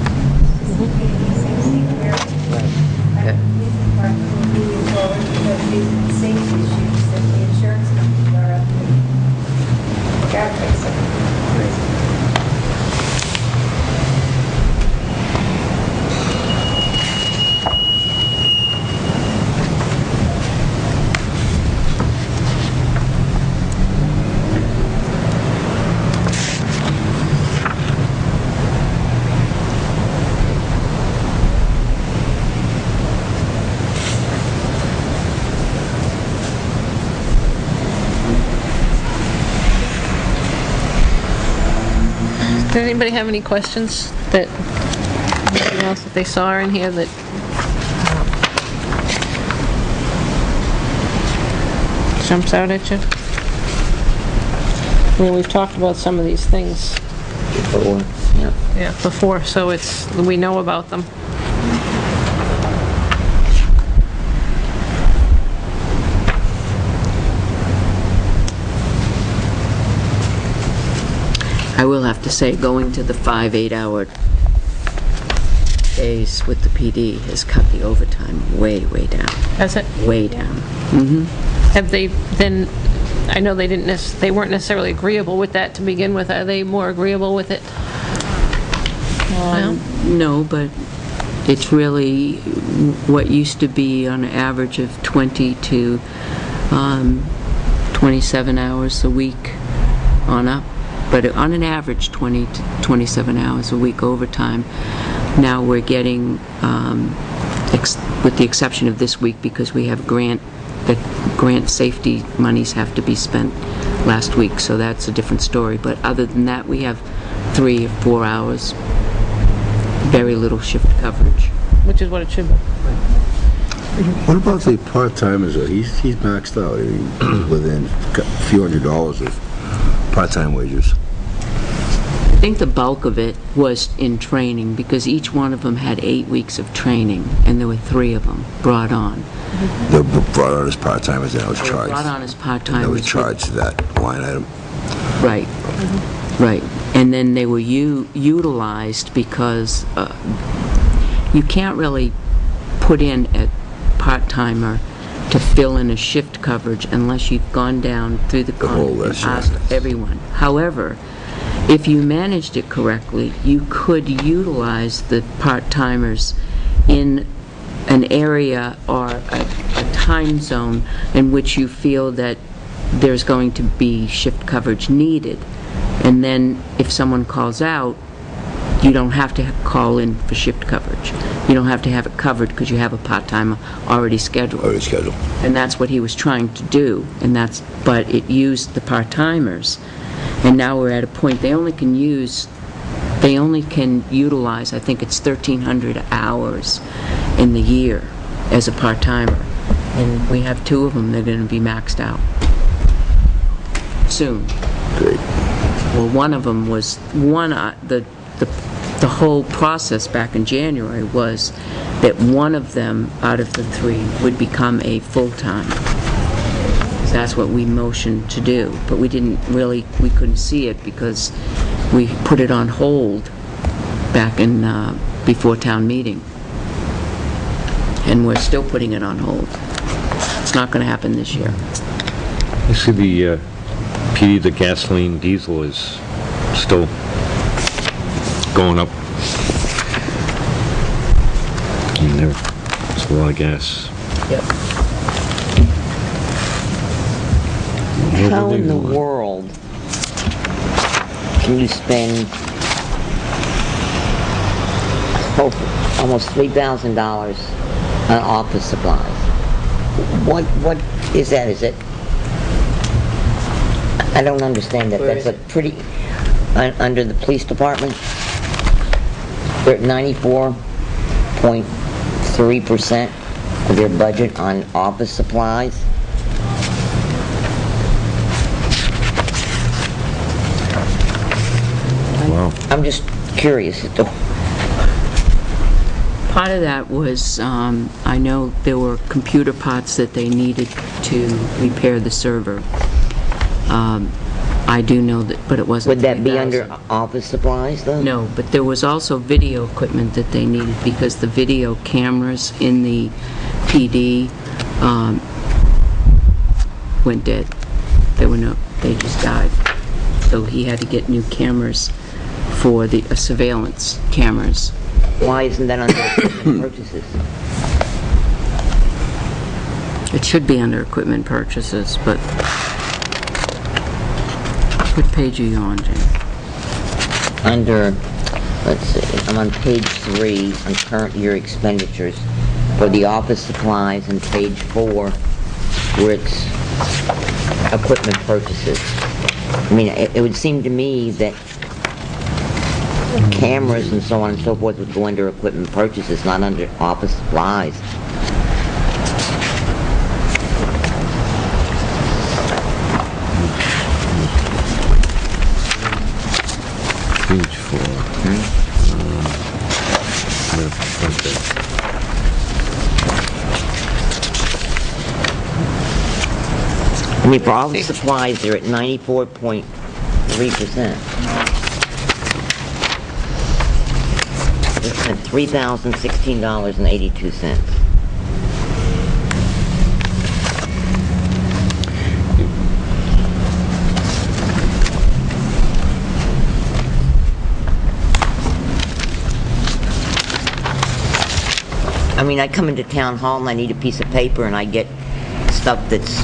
Okay. Moving forward, because these are the safety issues that the insurance companies are up to. Got to fix it. Did anybody have any questions that, anything else that they saw in here that jumps out at you? I mean, we've talked about some of these things before, so we know about them. I will have to say, going to the 5 8-hour days with the PD has cut the overtime way down. Has it? Way down. Have they then, I know they weren't necessarily agreeable with that to begin with. Are they more agreeable with it? No? No, but it's really what used to be on an average of 20 to 27 hours a week on up. But on an average, 20 to 27 hours a week overtime. Now we're getting, with the exception of this week, because we have grant safety monies have to be spent last week, so that's a different story. But other than that, we have 3 or 4 hours, very little shift coverage. Which is what it should be. What about the part-timers? He's maxed out. He's within a few $100s of part-time wages. I think the bulk of it was in training, because each one of them had 8 weeks of training, and there were 3 of them brought on. They were brought on as part-timers and I was charged. Brought on as I part-timers. was charged to that line item. Right, right. And then they were utilized because you can't really put in a part-timer to fill in a shift coverage unless you've gone down through the whole and list, asked yeah. everyone. However, if you managed it correctly, you could utilize the part-timers in an area or a time zone in which you feel that there's going to be shift coverage needed. And then if someone calls out, you don't have to call in for shift coverage. You don't have to have it covered because you have a part-timer already scheduled. And that's what he was trying to do, but it used the part-timers. And now we're at a point, they only can utilize, I think it's 1,300 hours in the year as a part-timer. And we have 2 of them that are going to be maxed out soon. Great. Well, one of them was, the whole process back in January was that one of them out of the 3 would become a full-time. That's what we motioned to do, but we couldn't see it because we put it on hold back in, before town meeting. And we're still putting it on hold. It's not going to happen this year. You see the PD, the gasoline, diesel is still going up. I mean, there's a lot of gas. Yep. How in the world can you spend almost $3,000 on office supplies? What is that? Is it? I don't understand that. That's a pretty under the police department. They're at 94.3% of their budget on office supplies. Wow. I'm just curious. Part of that was, I know there were computer parts that they needed to repair the server. I do know that, but it wasn't Would that be 3,000. under office supplies, though? No, but there was also video equipment that they needed because the video cameras in the PD went dead. They just died. So he had to get new cameras for the surveillance cameras. Why isn't that under equipment purchases? It should be under equipment purchases, but what page are you on, Jane? Under, let's see, I'm on page 3, on current year expenditures for the office supplies, and page 4, where it's equipment purchases. I mean, it would seem to me that cameras and so on and so forth would go under equipment purchases, not under office supplies. Page 4. I mean, for office supplies, they're at 94.3%. They spent $3,016.82. I mean, I come into town hall and I need a piece of paper and I get stuff that's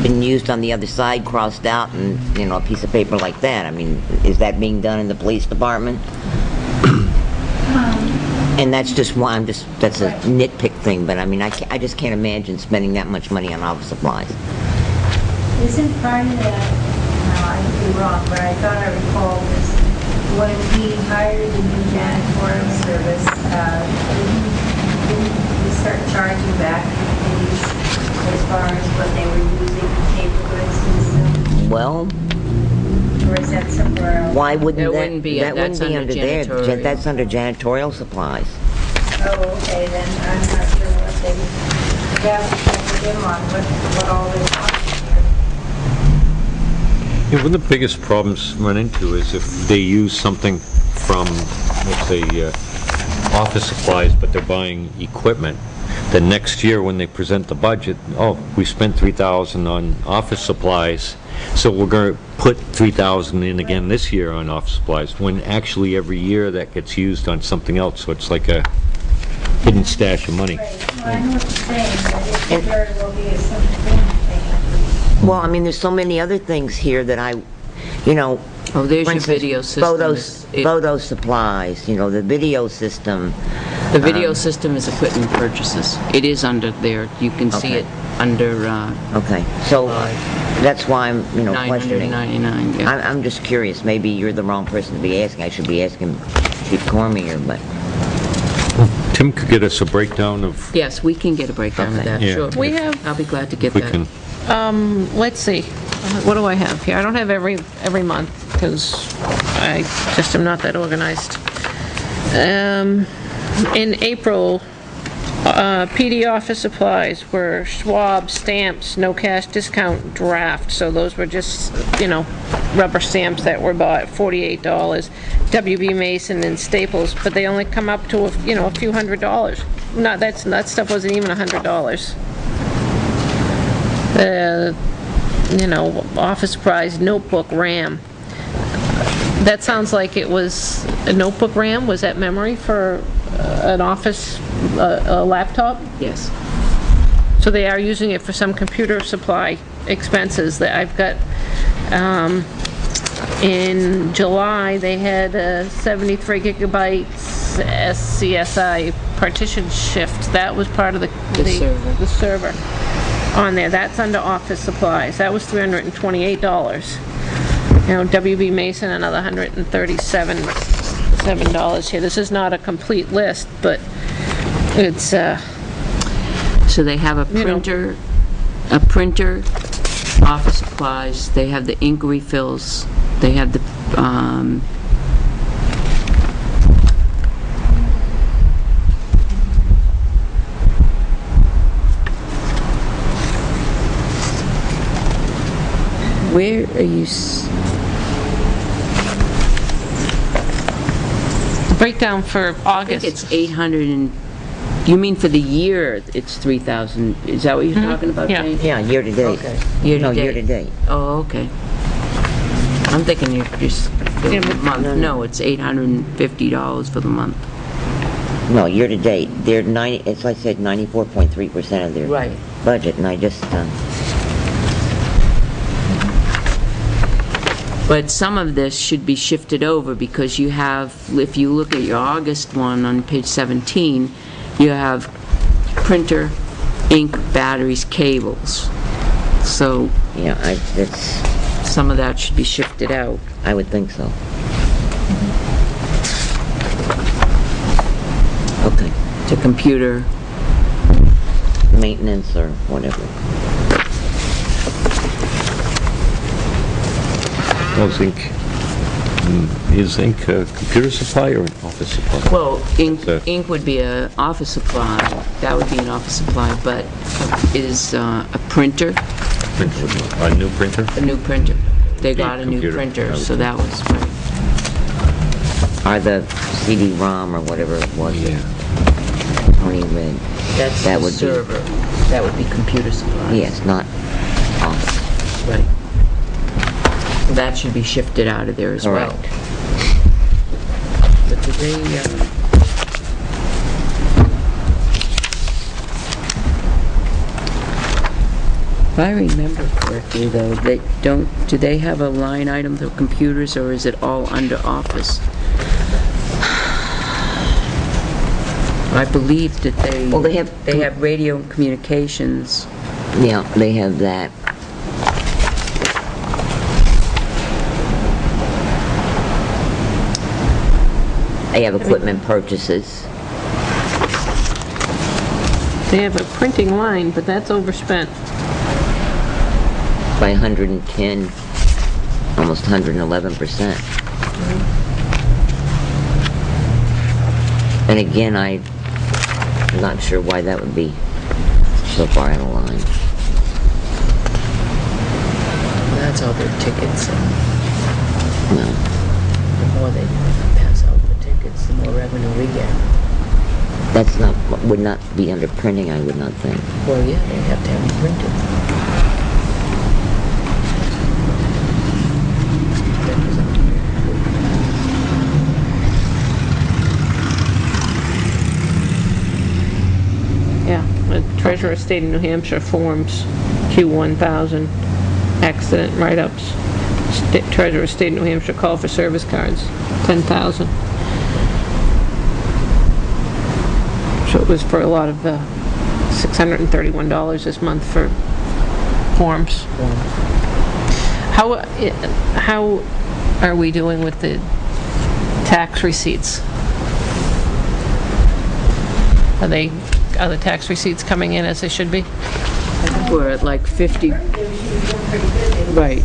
been used on the other side crossed out and, you know, a piece of paper like that. I mean, is that being done in the police department? And that's just one, that's a nitpick thing, but I mean, I just can't imagine spending that much money on office supplies. Isn't part of that, no, I could be wrong, but I thought I recalled this, when he hired the new janitorial service, didn't we start charging back fees as far as what they were using, paper goods and stuff? Well, Or is that somewhere else? why wouldn't That that, wouldn't be- that wouldn't that's be under under there? janitorial. That's under janitorial supplies. Oh, okay, then I'm not sure what they, you have to check with him on what all they want here. Yeah, one of the biggest problems run into is if they use something from, let's say, office supplies, but they're buying equipment, then next year when they present the budget, oh, we spent $3,000 on office supplies, so we're going to put $3,000 in again this year on office supplies, when actually every year that gets used on something else, so it's like a hidden stash of money. Right, well, I know what you're saying, but it could very well be a simple thing. Well, I mean, there's so many other things here that you know, Oh, there's for your instance, video system. photo supplies, you know, the video system. The video system is equipment purchases. It is under there. You can see Okay. it under Okay, so that's why I'm, you know, questioning. $999. Yeah. I'm just curious. Maybe you're the wrong person to be asking. I should be asking Chief Cormier, but Tim could get us a breakdown of, Yes, we can get a breakdown of Okay. that, Yeah. sure. We have- I'll be glad to get if we that. can, Let's see, what do I have here? I don't have every month, because I just am not that organized. In April, PD office supplies were Schwab stamps, no cash discount draft, so those were just, you know, rubber stamps that were bought, $48. WB Mason and Staples, but they only come up to, a few $100s. That stuff wasn't even $100. office supplies, notebook, RAM. That sounds like it was a notebook RAM, was that memory for an office, a laptop? Yes. So they are using it for some computer supply expenses that I've got. In July, they had a 73 gigabytes SCSI partition shift. That was part of the server on there. That's under office supplies. That was $328. WB Mason, another $137 here. This is not a complete list, but it's, So they have a printer, office supplies, they have the ink refills, they have the, where are you, breakdown for I think August. it's 800 and, you mean for the year, it's 3,000, is that what you're talking about, Yeah. Jane? Yeah, year to date. Okay. Year to No, date. year to date. Oh, okay. I'm thinking you're just, for Yeah, the but- month, no, it's $850 for the month. No, year to date. They're 90, as I said, 94.3% of their Right. budget, and I just, But some of this should be shifted over because you have, if you look at your August one on page 17, you have printer, ink, batteries, cables. So yeah, it's, some of that should be shifted out. I would think so. Okay, To computer, maintenance or whatever. Is ink a computer supply or an office supply? well, So- ink would be a office supply, that would be an office supply, but is a printer, A new printer? a new printer. They got a new Computer. printer, so that was, right. Or the CD-ROM or whatever it was that Tony read. That's That the would be- server. That would be computer supplies. Yes, not office. Right. That should be shifted out of there as well. Correct. But do they, if I remember correctly, though, they don't, do they have a line item for computers, or is it all under office? I believe that they... Well, they have- They have radio and communications. Yeah, they have that. They have equipment purchases. They have a printing line, but that's overspent. By 110, almost 111%. And again, I'm not sure why that would be so far out of line. That's all their tickets. No. The more they pass out the tickets, the more revenue we get. That's not, would not be under printing, I would not think. Well, yeah, they have to have them printed. Yeah, the Treasurer of State of New Hampshire forms Q1000, accident write-ups. Treasurer of State of New Hampshire call for service cards, 10,000. So it was for a lot of $631 this month for forms. How are we doing with the tax receipts? Are the tax receipts coming in as they should be? I think we're at like 50, right,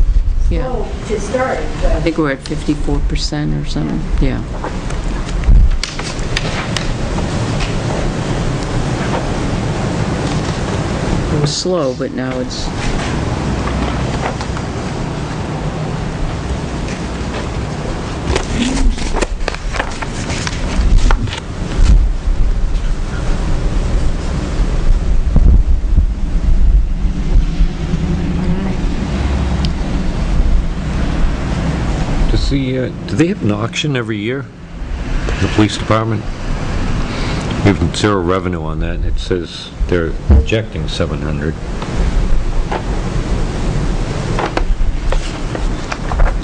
yeah. To start, I think we're at 54% or something, yeah. It was slow, but now it's... What's the, do they have an auction every year? The police department? We have zero revenue on that, and it says they're projecting 700.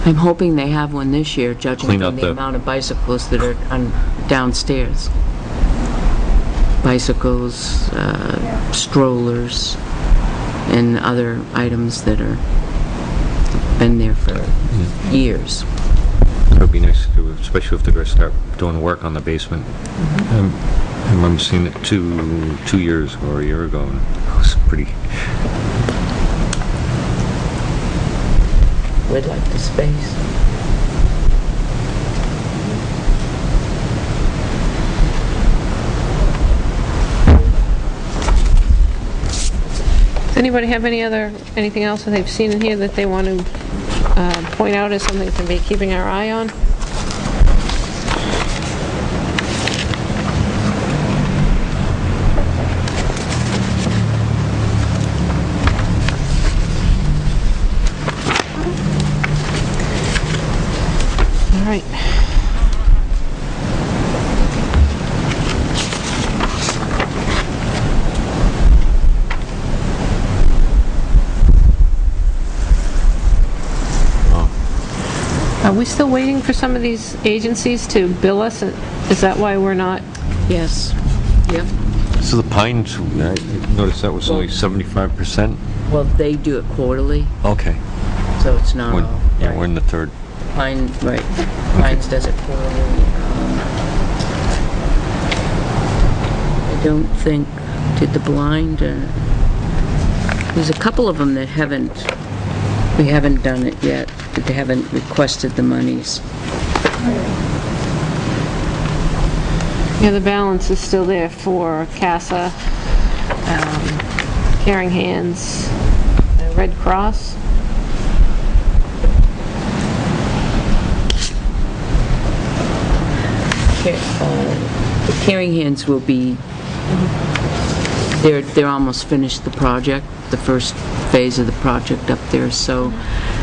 I'm hoping they have one this year, judging Clean from out the the- amount of bicycles that are downstairs. Bicycles, strollers, and other items that are, been there for years. That would be nice to do, especially if they're going to start doing work on the basement. I remember seeing it 2 years ago or a year ago, and it was pretty... We'd like the space. Does anybody have anything else that they've seen in here that they want to point out as something to be keeping our eye on? All right. Are we still waiting for some of these agencies to bill us? Is that why we're not? Yes. Yep. So the Pines, I noticed that was only 75%? Well, they do it quarterly, Okay. so it's not When- all. Yeah, right. we're in the third. Pine, right. Pines does it quarterly. I don't think, did the blind, there's a couple of them that we haven't done it yet, that they haven't requested the monies. Yeah, the balance is still there for CASA, Caring Hands, Red Cross. The Caring Hands will be, they're almost finished the project, the first phase of the project up there, so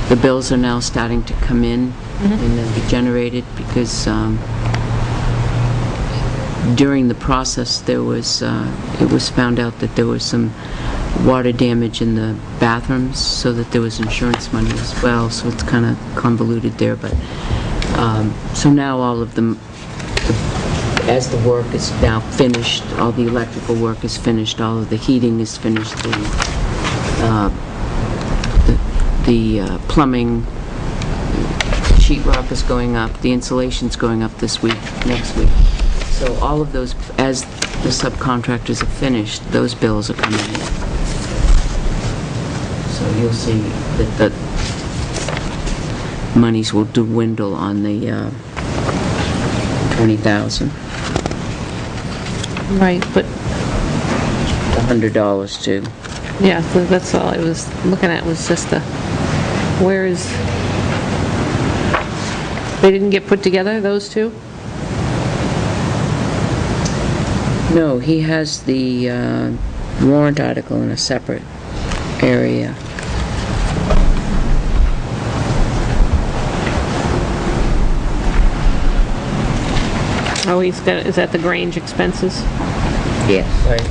the bills are now starting to come in and then be generated because during the process there was, it was found out that there was some water damage in the bathrooms, so that there was insurance money as well, so it's kind of convoluted there, but so now all of them, as the work is now finished, all the electrical work is finished, all of the heating is finished, the plumbing, sheetrock is going up, the insulation's going up this week, next week. So all of those, as the subcontractors are finished, those bills are coming in. So you'll see that the monies will dwindle on the 20,000. Right, but, $100 too. yeah, that's all I was looking at, was just where is, they didn't get put together, those two? No, he has the warrant article in a separate area. Oh, he's got, is that the Grange expenses? Yes. Right.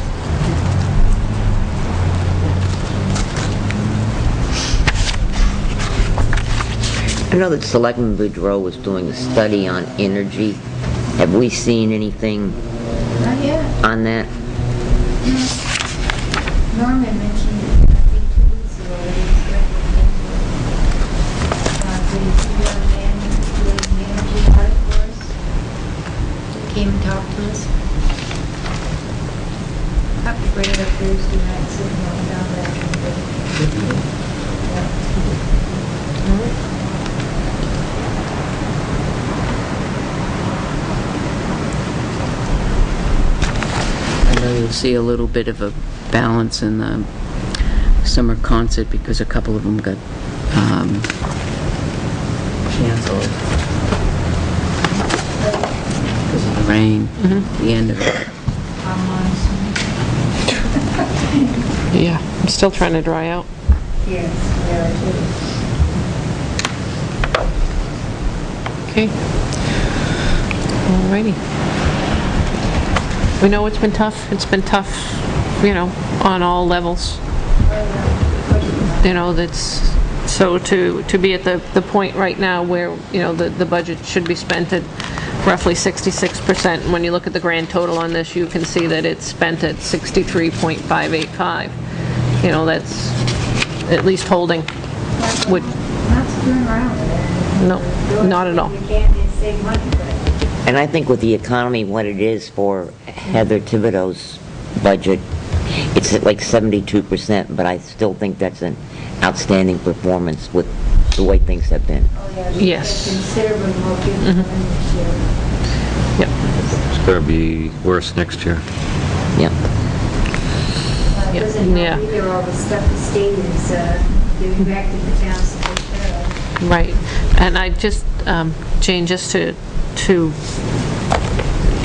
I know that Selectman Boudreau was doing a study on energy. Have we seen anything Not yet. on that? Norman mentioned it, I think 2 weeks ago, that he was going to look into it. Did you see the young man doing the energy audit for us? He came and talked to us. I'll bring it up Thursday night, so we know down there. I know you'll see a little bit of a balance in the summer concert because a couple of them got canceled because of the rain, the end of it. Yeah, I'm still trying to dry out. Yes, yeah, it is. Okay. Alrighty. We know it's been tough. It's been tough, on all levels. That's, so to be at the point right now where, the budget should be spent at roughly 66%. And when you look at the grand total on this, you can see that it's spent at 63.585. That's at least holding. Would, Not screwing around with it. no, not at all. You can't save money, but And I think with the economy, what it is for Heather Thibodeau's budget, it's at like 72%, but I still think that's an outstanding performance with the way things have been. Yes. considerably more people than this year. Yep. It's going to be worse next year. Yeah. It doesn't Yeah. help either, all the stuff the state is giving back to the towns to take care of. Right. And I just, Jane, just to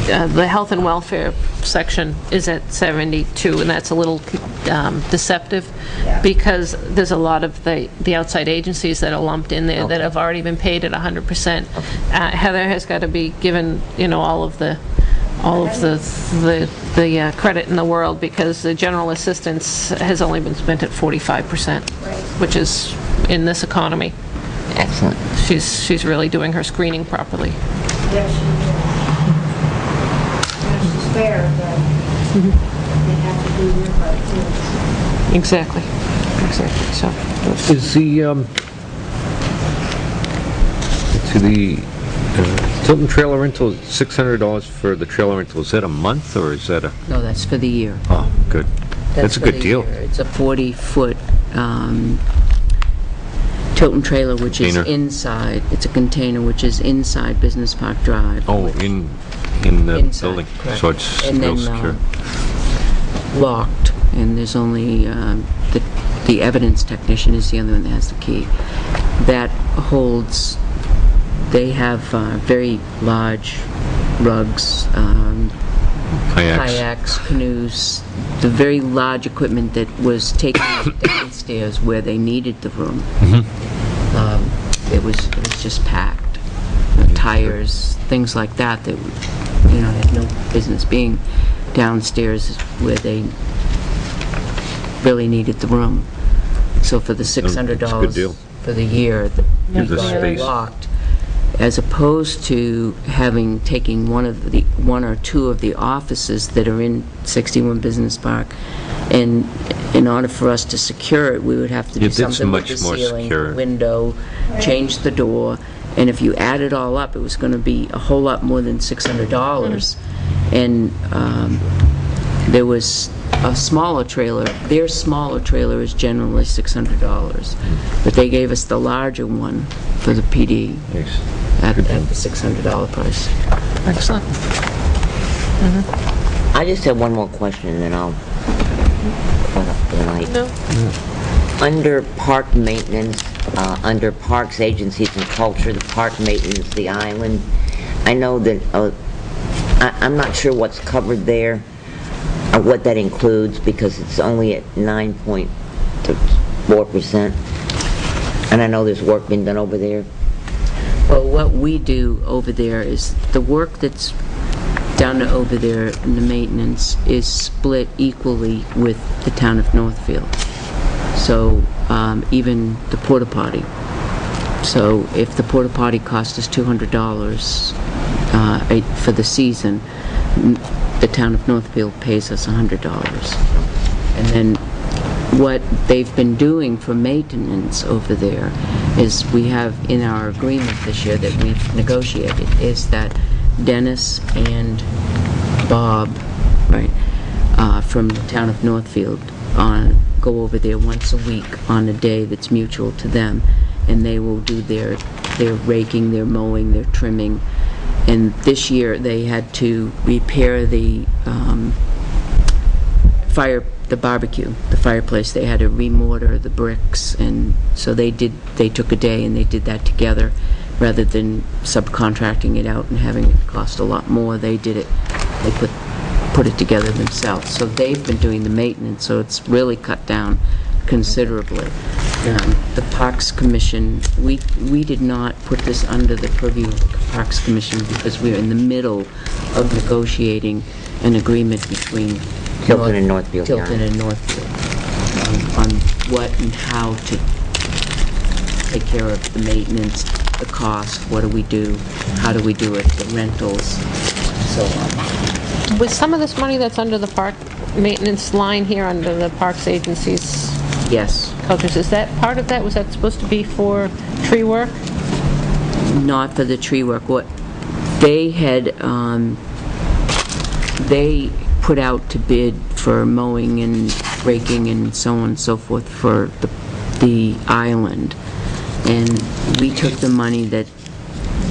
the health and welfare section is at 72, and that's a little deceptive, Yeah. because there's a lot of the outside agencies that are lumped in there that have already been paid at 100%. Heather has got to be given, all of the credit in the world, because the general assistance has only been spent at 45%, Right. which is, in this economy, Excellent. she's really doing her screening properly. Yeah, she's fair, but they have to do their part too. Exactly. So, Is the Tilton trailer rental, $600 for the trailer rental, is that a month or is that a, No, that's for the year. oh, good. That's a for good the deal. year. It's a 40-foot Tilton trailer, which is Container. inside. It's a container which is inside Business Park Drive. Oh, in the Inside, building, correct. so it's And still then, secure. Locked, and there's only, the evidence technician is the only one that has the key. That holds, they have very large rugs, kayaks, canoes, the very large equipment that was taken downstairs where they needed the room. It was just packed. Tires, things like that had no business being downstairs where they really needed the room. So for the $600 It's a good deal. for the year, Gives us we got it space. locked, as opposed to taking one or two of the offices that are in 61 Business Park, and in order for us to secure it, we would have to do Yeah, that's something with much the more ceiling, secure. the window, change the door, and if you add it all up, it was going to be a whole lot more than $600. And there was a smaller trailer. Their smaller trailer is generally $600, but they gave us the larger one for the PD Nice. at the $600 price. excellent. I just have one more question and then I'll shut up for the night. No. Under park maintenance, under parks, agencies, and culture, the park maintenance, the island, I know that, I'm not sure what's covered there, or what that includes, because it's only at 9.4%. And I know there's work being done over there. Well, what we do over there is the work that's done over there in the maintenance is split equally with the town of Northfield. So even the porta potty. So if the porta potty cost us $200 for the season, the town of Northfield pays us $100. And then what they've been doing for maintenance over there is we have in our agreement this year that we've negotiated is that Dennis and Bob, right, from the town of Northfield go over there once a week on a day that's mutual to them, and they will do their raking, their mowing, their trimming. And this year they had to repair the the fireplace. They had to remortar the bricks, and so they took a day and they did that together rather than subcontracting it out and having it cost a lot more. They did it, they put it together themselves. So they've been doing the maintenance, so it's really cut down considerably. The Parks Commission, we did not put this under the purview of the Parks Commission because we're in the middle of negotiating an agreement between Tilton and Northfield, yeah. Tilton and Northfield on what and how to take care of the maintenance, the cost, what do we do, how do we do it, the rentals, so on. Was some of this money that's under the park maintenance line here, under the Parks Agency's Yes. cultures, is that part of that? Was that supposed to be for tree work? Not for the tree work. What they had, they put out to bid for mowing and raking and so on and so forth for the island. And we took the money that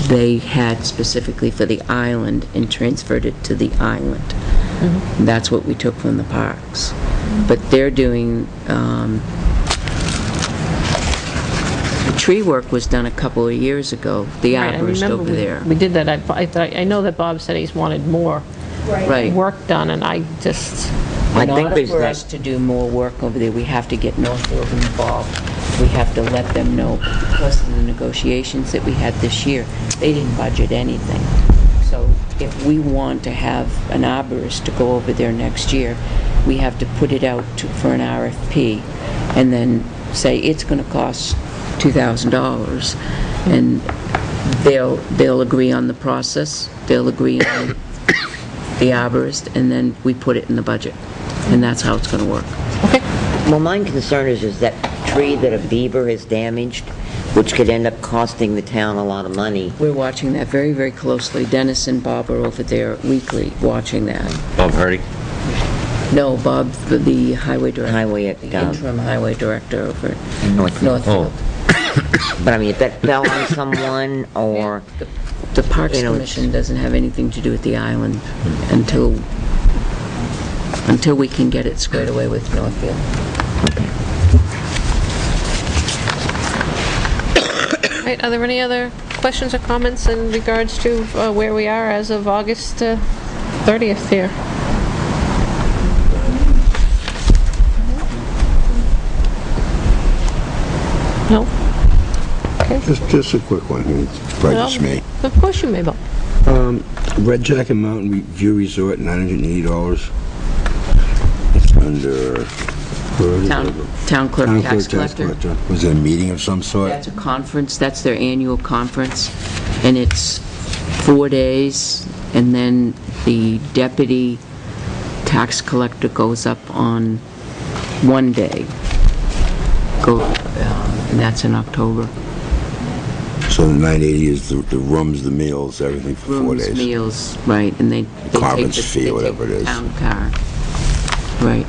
they had specifically for the island and transferred it to the island. Mm-hmm. That's what we took from the parks. But they're doing, the tree work was done a couple of years ago, the Right, I arborist remember over there. we did that. I know that Bob said he's wanted more Right. work done, and I just, I In think order there's for that- us to do more work over there, we have to get Northfield involved. We have to let them know, because of the negotiations that we had this year, they didn't budget anything. So if we want to have an arborist to go over there next year, we have to put it out for an RFP, and then say it's going to cost $2,000, and they'll agree on the process, they'll agree on the arborist, and then we put it in the budget, and that's how it's going to work. okay. Well, my concern is that tree that a beaver has damaged, which could end up costing the town a lot of money. We're watching that very, very closely. Dennis and Bob are over there weekly watching that. Bob Hardy? No, Bob, the highway director. Highway at, The interim highway director over at Northfield. Northfield. But I mean, if that fell on someone, or, The Parks You know, Commission doesn't have anything to do with the island until we can get it squared away with Northfield. All right, are there any other questions or comments in regards to where we are as of August 30th here? No? Okay. Just a quick one here. It's probably just me. Of course you may, Bob. Red Jacket Mountain View Resort, $980. It's under... where is it? Town clerk, tax collector. Was it a meeting of some sort? That's a conference, that's their annual conference, and it's 4 days, and then the deputy tax collector goes up on 1 day. And that's in October. So the $980 is the rooms, the meals, everything for 4 Rooms, days. meals, right, and they take Conference the... fee, they take whatever it the is. town car. Right.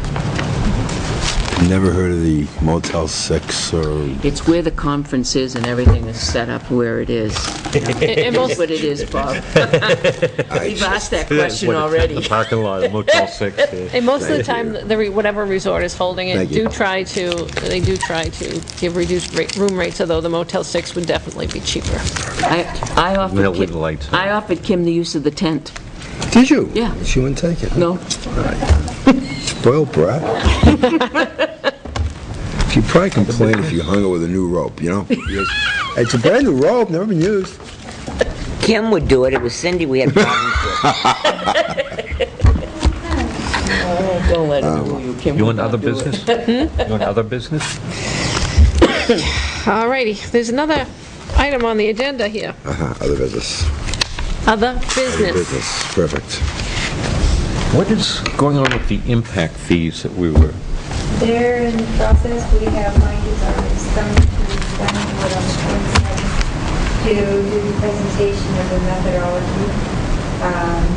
Never heard of the Motel 6 or... It's where the conference is and everything is set up where it is. And That's what it is, Bob. We've asked that question already. The parking lot of Motel 6. And most of the Thank time, whatever resort is holding it, Thank you. they do try to give reduced room rates, although the Motel 6 would definitely be cheaper. I Well, with offered lights. I offered Kim the use of the tent. Did you? Yeah. She wouldn't take it? No? Spoiled brat. She'd probably complain if you hung her with a new rope, you know? It's a brand new rope, never been used. Kim would do it. It was Cindy we had problems with. Don't let her do you, Kim. You will want not other do it. business? You want other business? All righty, there's another item on the agenda here. Other business. Other Other business. business, perfect. What is going on with the impact fees that we were... They're in the process. We have Mike is already coming to Dunwood on the 22nd to do the presentation of the methodology.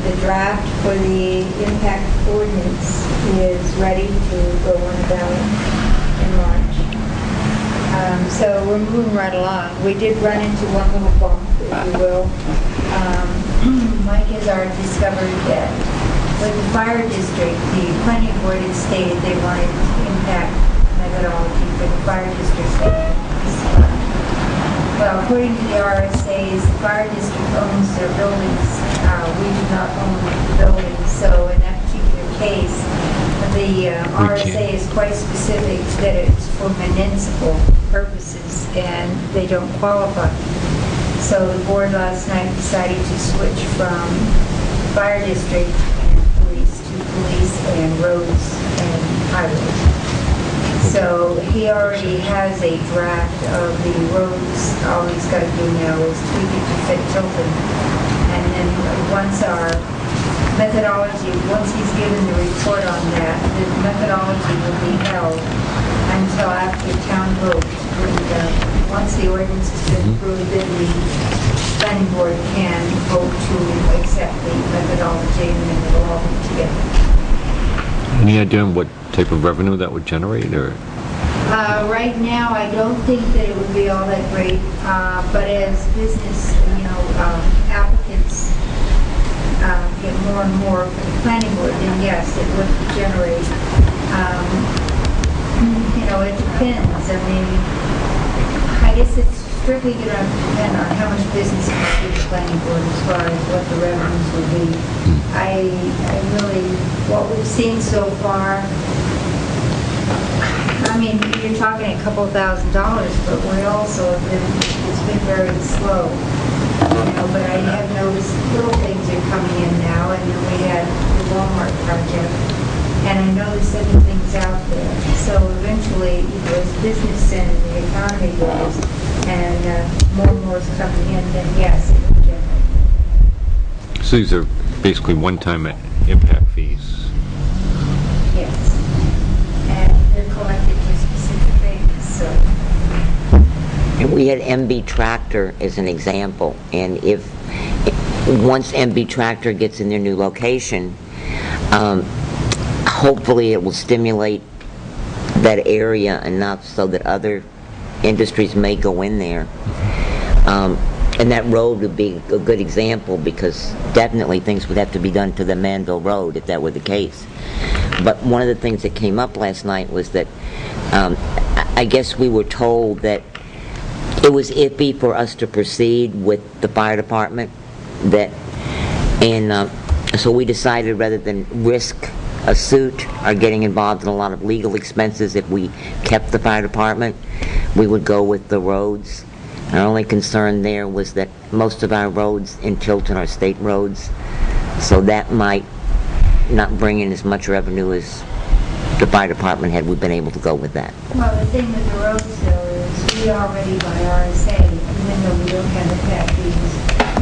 The draft for the impact ordinance is ready to go on the ballot in March. So we're moving right along. We did run into one little bump, if you will. Mike has already discovered that with the fire district, the planning board had stated they wanted impact methodology for the fire district. Well, according to the RSAs, the fire district owns their buildings. We do not own the buildings. So in that particular case, the The RSA is quite specific that it's for municipal purposes, and they don't qualify. So the board last night decided to switch from fire district and police to police and roads and highways. So he already has a draft of the roads. All he's got to do now is tweak it to fit Tilton. And then once our methodology, once he's given the report on that, the methodology will be held until after town vote. And once the ordinance has been approved, then the planning board can vote to accept the methodology, and then it'll all be together. Any idea on what type of revenue that would generate, or? Right now, I don't think that it would be all that great, but as business, applicants get more and more for the planning board, then yes, it would generate, it depends. I mean, I guess it's strictly going to depend on how much business comes through the planning board as far as what the revenues will be. I really, what we've seen so far, I mean, you're talking a couple $1,000s, but we also have been, it's been very slow. But I have noticed little things are coming in now, and then we had the Walmart project, and I noticed other things out there. So eventually, as business and the economy grows, and more is coming in, then yes, it will generate. So these are basically one-time impact fees. Yes. And they're collected for specific things, so. And we had MB Tractor as an example, and once MB Tractor gets in their new location, hopefully it will stimulate that area enough so that other industries may go in there. And that road would be a good example, because definitely things would have to be done to the Manville Road if that were the case. But one of the things that came up last night was that I guess we were told that it was iffy for us to proceed with the fire department, so we decided, rather than risk a suit or getting involved in a lot of legal expenses if we kept the fire department, we would go with the roads. Our only concern there was that most of our roads in Tilton are state roads, so that might not bring in as much revenue as the fire department had we been able to go with that. Well, the thing with the roads, though, is we already by RSA, even though we don't have impact fees,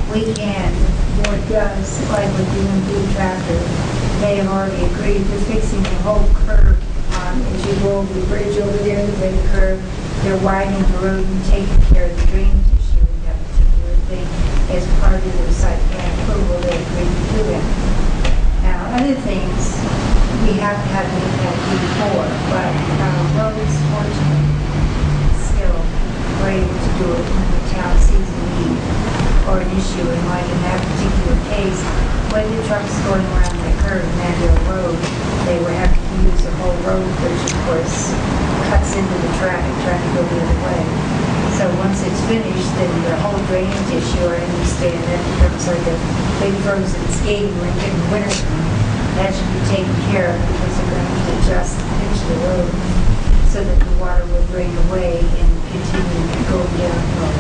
we can, the board does, like with the MB Tractor, they have already agreed to fixing the whole curve. As you go over the bridge over there, the big curve, they're widening the road and taking care of the drainage issue in that particular thing. As part of their site plan approval, they agreed to do that. Now, other things, we have to have the impact fee for, but roads, fortunately, still we're able to do it when the town sees a need or an issue. And like in that particular case, when the trucks going around the curve, Mandeville Road, they were having to use the whole road, which of course cuts into the traffic, trying to go the other way. So once it's finished, then the whole drainage issue, I understand, that becomes like a big frozen skating rink in the wintertime. That should be taken care of, because they're going to adjust the pitch of the road so that the water will drain away and continue to go downhill.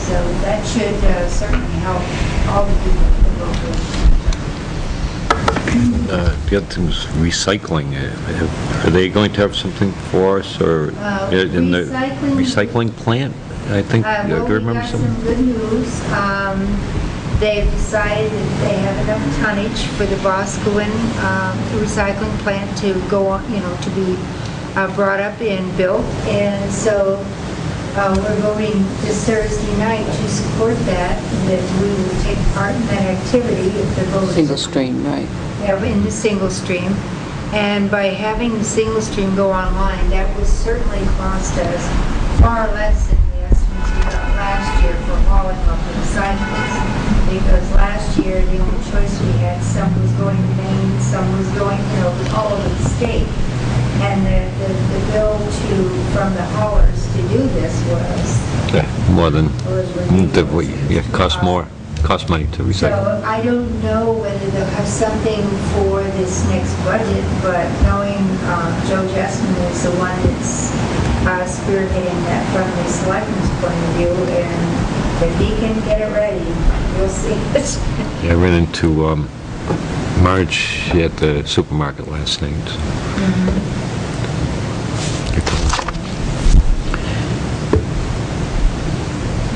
So that should certainly help all the people in the local. The other thing was recycling. Are they going to have something for us, or in the recycling plant? I think, do you remember something? We got some good news. They've decided that they have enough tonnage for the Boscawen recycling plant to go on, to be brought up and built. And so we're voting this Thursday night to support that we will take part in that activity if the vote is Single stream, right. in the single stream. And by having the single stream go online, that will certainly cost us far less than the estimates we got last year for hauling up the recyclables. Because last year, the only choice we had, some was going to Maine, some was going, all over the state. And the bill from the haulers to do this was... More than, ridiculous. it cost more. costs money to recycle. So I don't know whether they'll have something for this next budget, but knowing Joe Jessman is the one that's spearheading that from the selectmen's point of view, and if he can get it ready, you'll see. Yeah, I ran into Marge at the supermarket last night.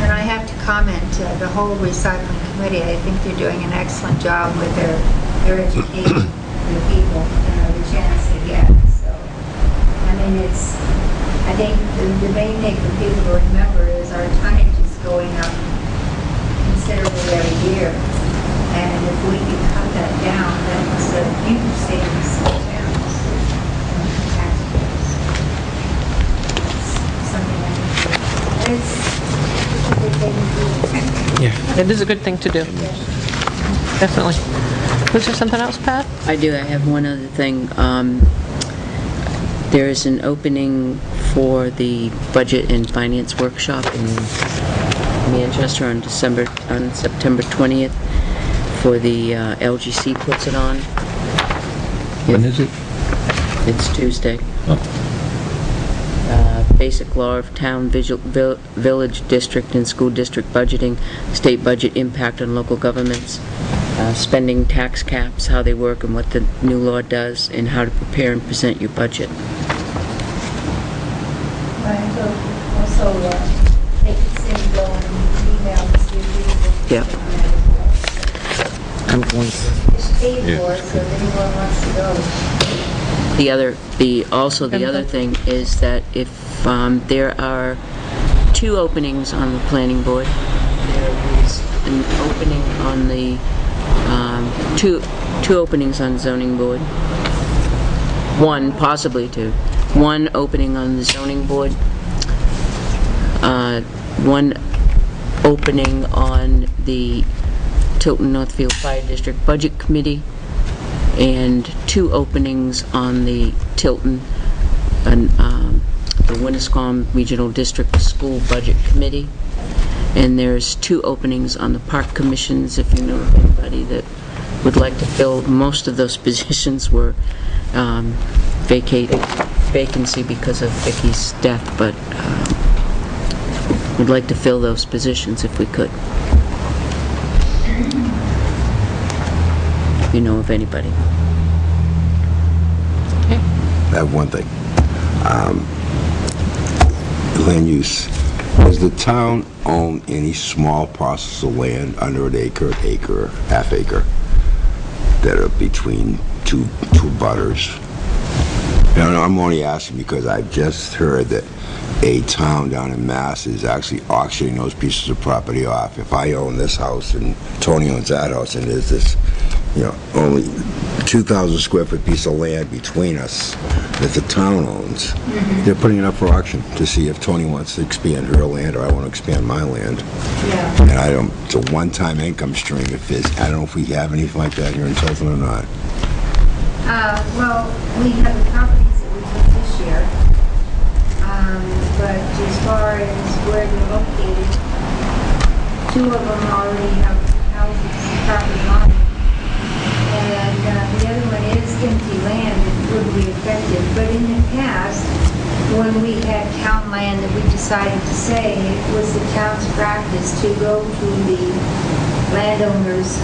And I have to comment, the whole recycling committee, I think they're doing an excellent job with their educating the people, the chance they get. So, I mean, I think the main thing for people to remember is our tonnage is going up considerably every year. And if we can cut that down, that's a huge savings to towns and taxpayers. It's something I think it's a good thing to do. It is a good thing to do. Definitely. Was there something else, Pat? I do, I have one other thing. There is an opening for the Budget and Finance Workshop in Manchester on September 20th, for the LGC puts it on. When is it? It's Tuesday. Basic Law of Town, Village District, and School District Budgeting, State Budget Impact on Local Governments, Spending Tax Caps, how they work and what the new law does, and how to prepare and present your budget. Right, so also, make it send go and email to see if we Yep. I'm going to. It's paid for, so if anyone wants to go. The other thing is that if there are 2 openings on the planning board, there is an opening on the, two openings on zoning board. One, possibly 2. One opening on the zoning board, one opening on the Tilton Northfield Fire District Budget Committee, and 2 openings on the Tilton and the Winnisquam Regional District School Budget Committee. And there's 2 openings on the park commissions, if you know of anybody that would like to fill. Most of those positions were vacancy because of Vicky's death, but would like to fill those positions if we could. If you know of anybody. I have one thing. Land use. Does the town own any small parcels of land under an acre, half acre, that are between two butters? And I'm only asking because I've just heard that a town down in Mass is actually auctioning those pieces of property off. If I own this house and Tony owns that house, and there's this, only 2,000 square foot piece of land between us that the town owns, they're putting it up for auction to see if Tony wants to expand her land or I want to expand my land. Yeah. And it's a one-time income stream. I don't know if we have anything like that here in Tilton or not. Well, we have the properties that we took this year, but as far as where they're located, 2 of them already have houses and property on it, and the other one is empty land that would be affected. But in the past, when we had town land that we decided to say, it was the town's practice to go to the landowners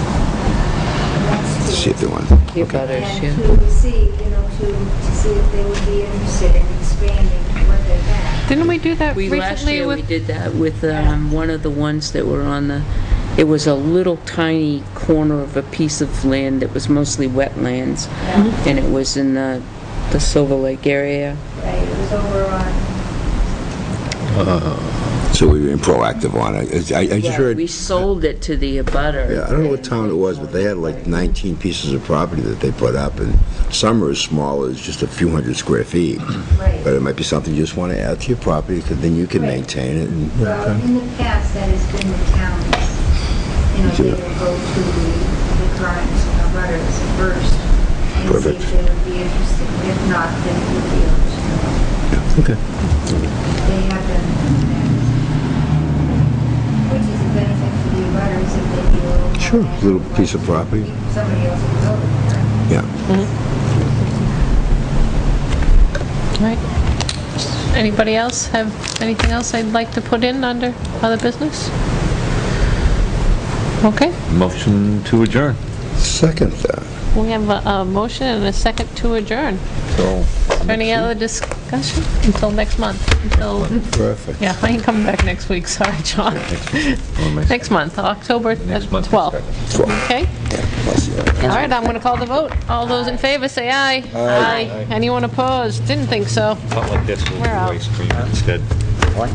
next to See if it. they want. Your butters, yeah. And to see, to see if they would be interested in expanding what they had. Didn't we do that Last recently year we with? did that with one of the ones that were on it was a little tiny corner of a piece of land that was mostly wetlands, and it was in the Silver Lake area. Right, it was over on, So we've been proactive on it. I just heard. We sold it to the abutter. Yeah, I don't know what town it was, but they had like 19 pieces of property that they put up, and some are as small as just a few hundred square feet. right. But it might be something you just want to add to your property, because then you can Right. maintain it. And, Well, in the past, that has been the town's, they would go to the current butters first and see Perfect. if they would be interested. If not, then it would be auctioned. Okay. They have done that. Which is a benefit for the butters if they feel Sure. Little piece of property. Somebody else will build it, right? Yeah. All right. Anybody else have anything else they'd like to put in under other business? Okay, Motion to adjourn. Second that. we have a motion and a second to adjourn. So, Any other discussion? Until next month, until, Perfect. yeah, I ain't coming back next week, sorry, John. Next month, October Next month is 12th. Okay? Plus, yeah. All right, I'm going to call the vote. All those in favor, say aye. Aye. Anyone opposed? Didn't think so. not like this, we'll do We're out. ice cream instead. What?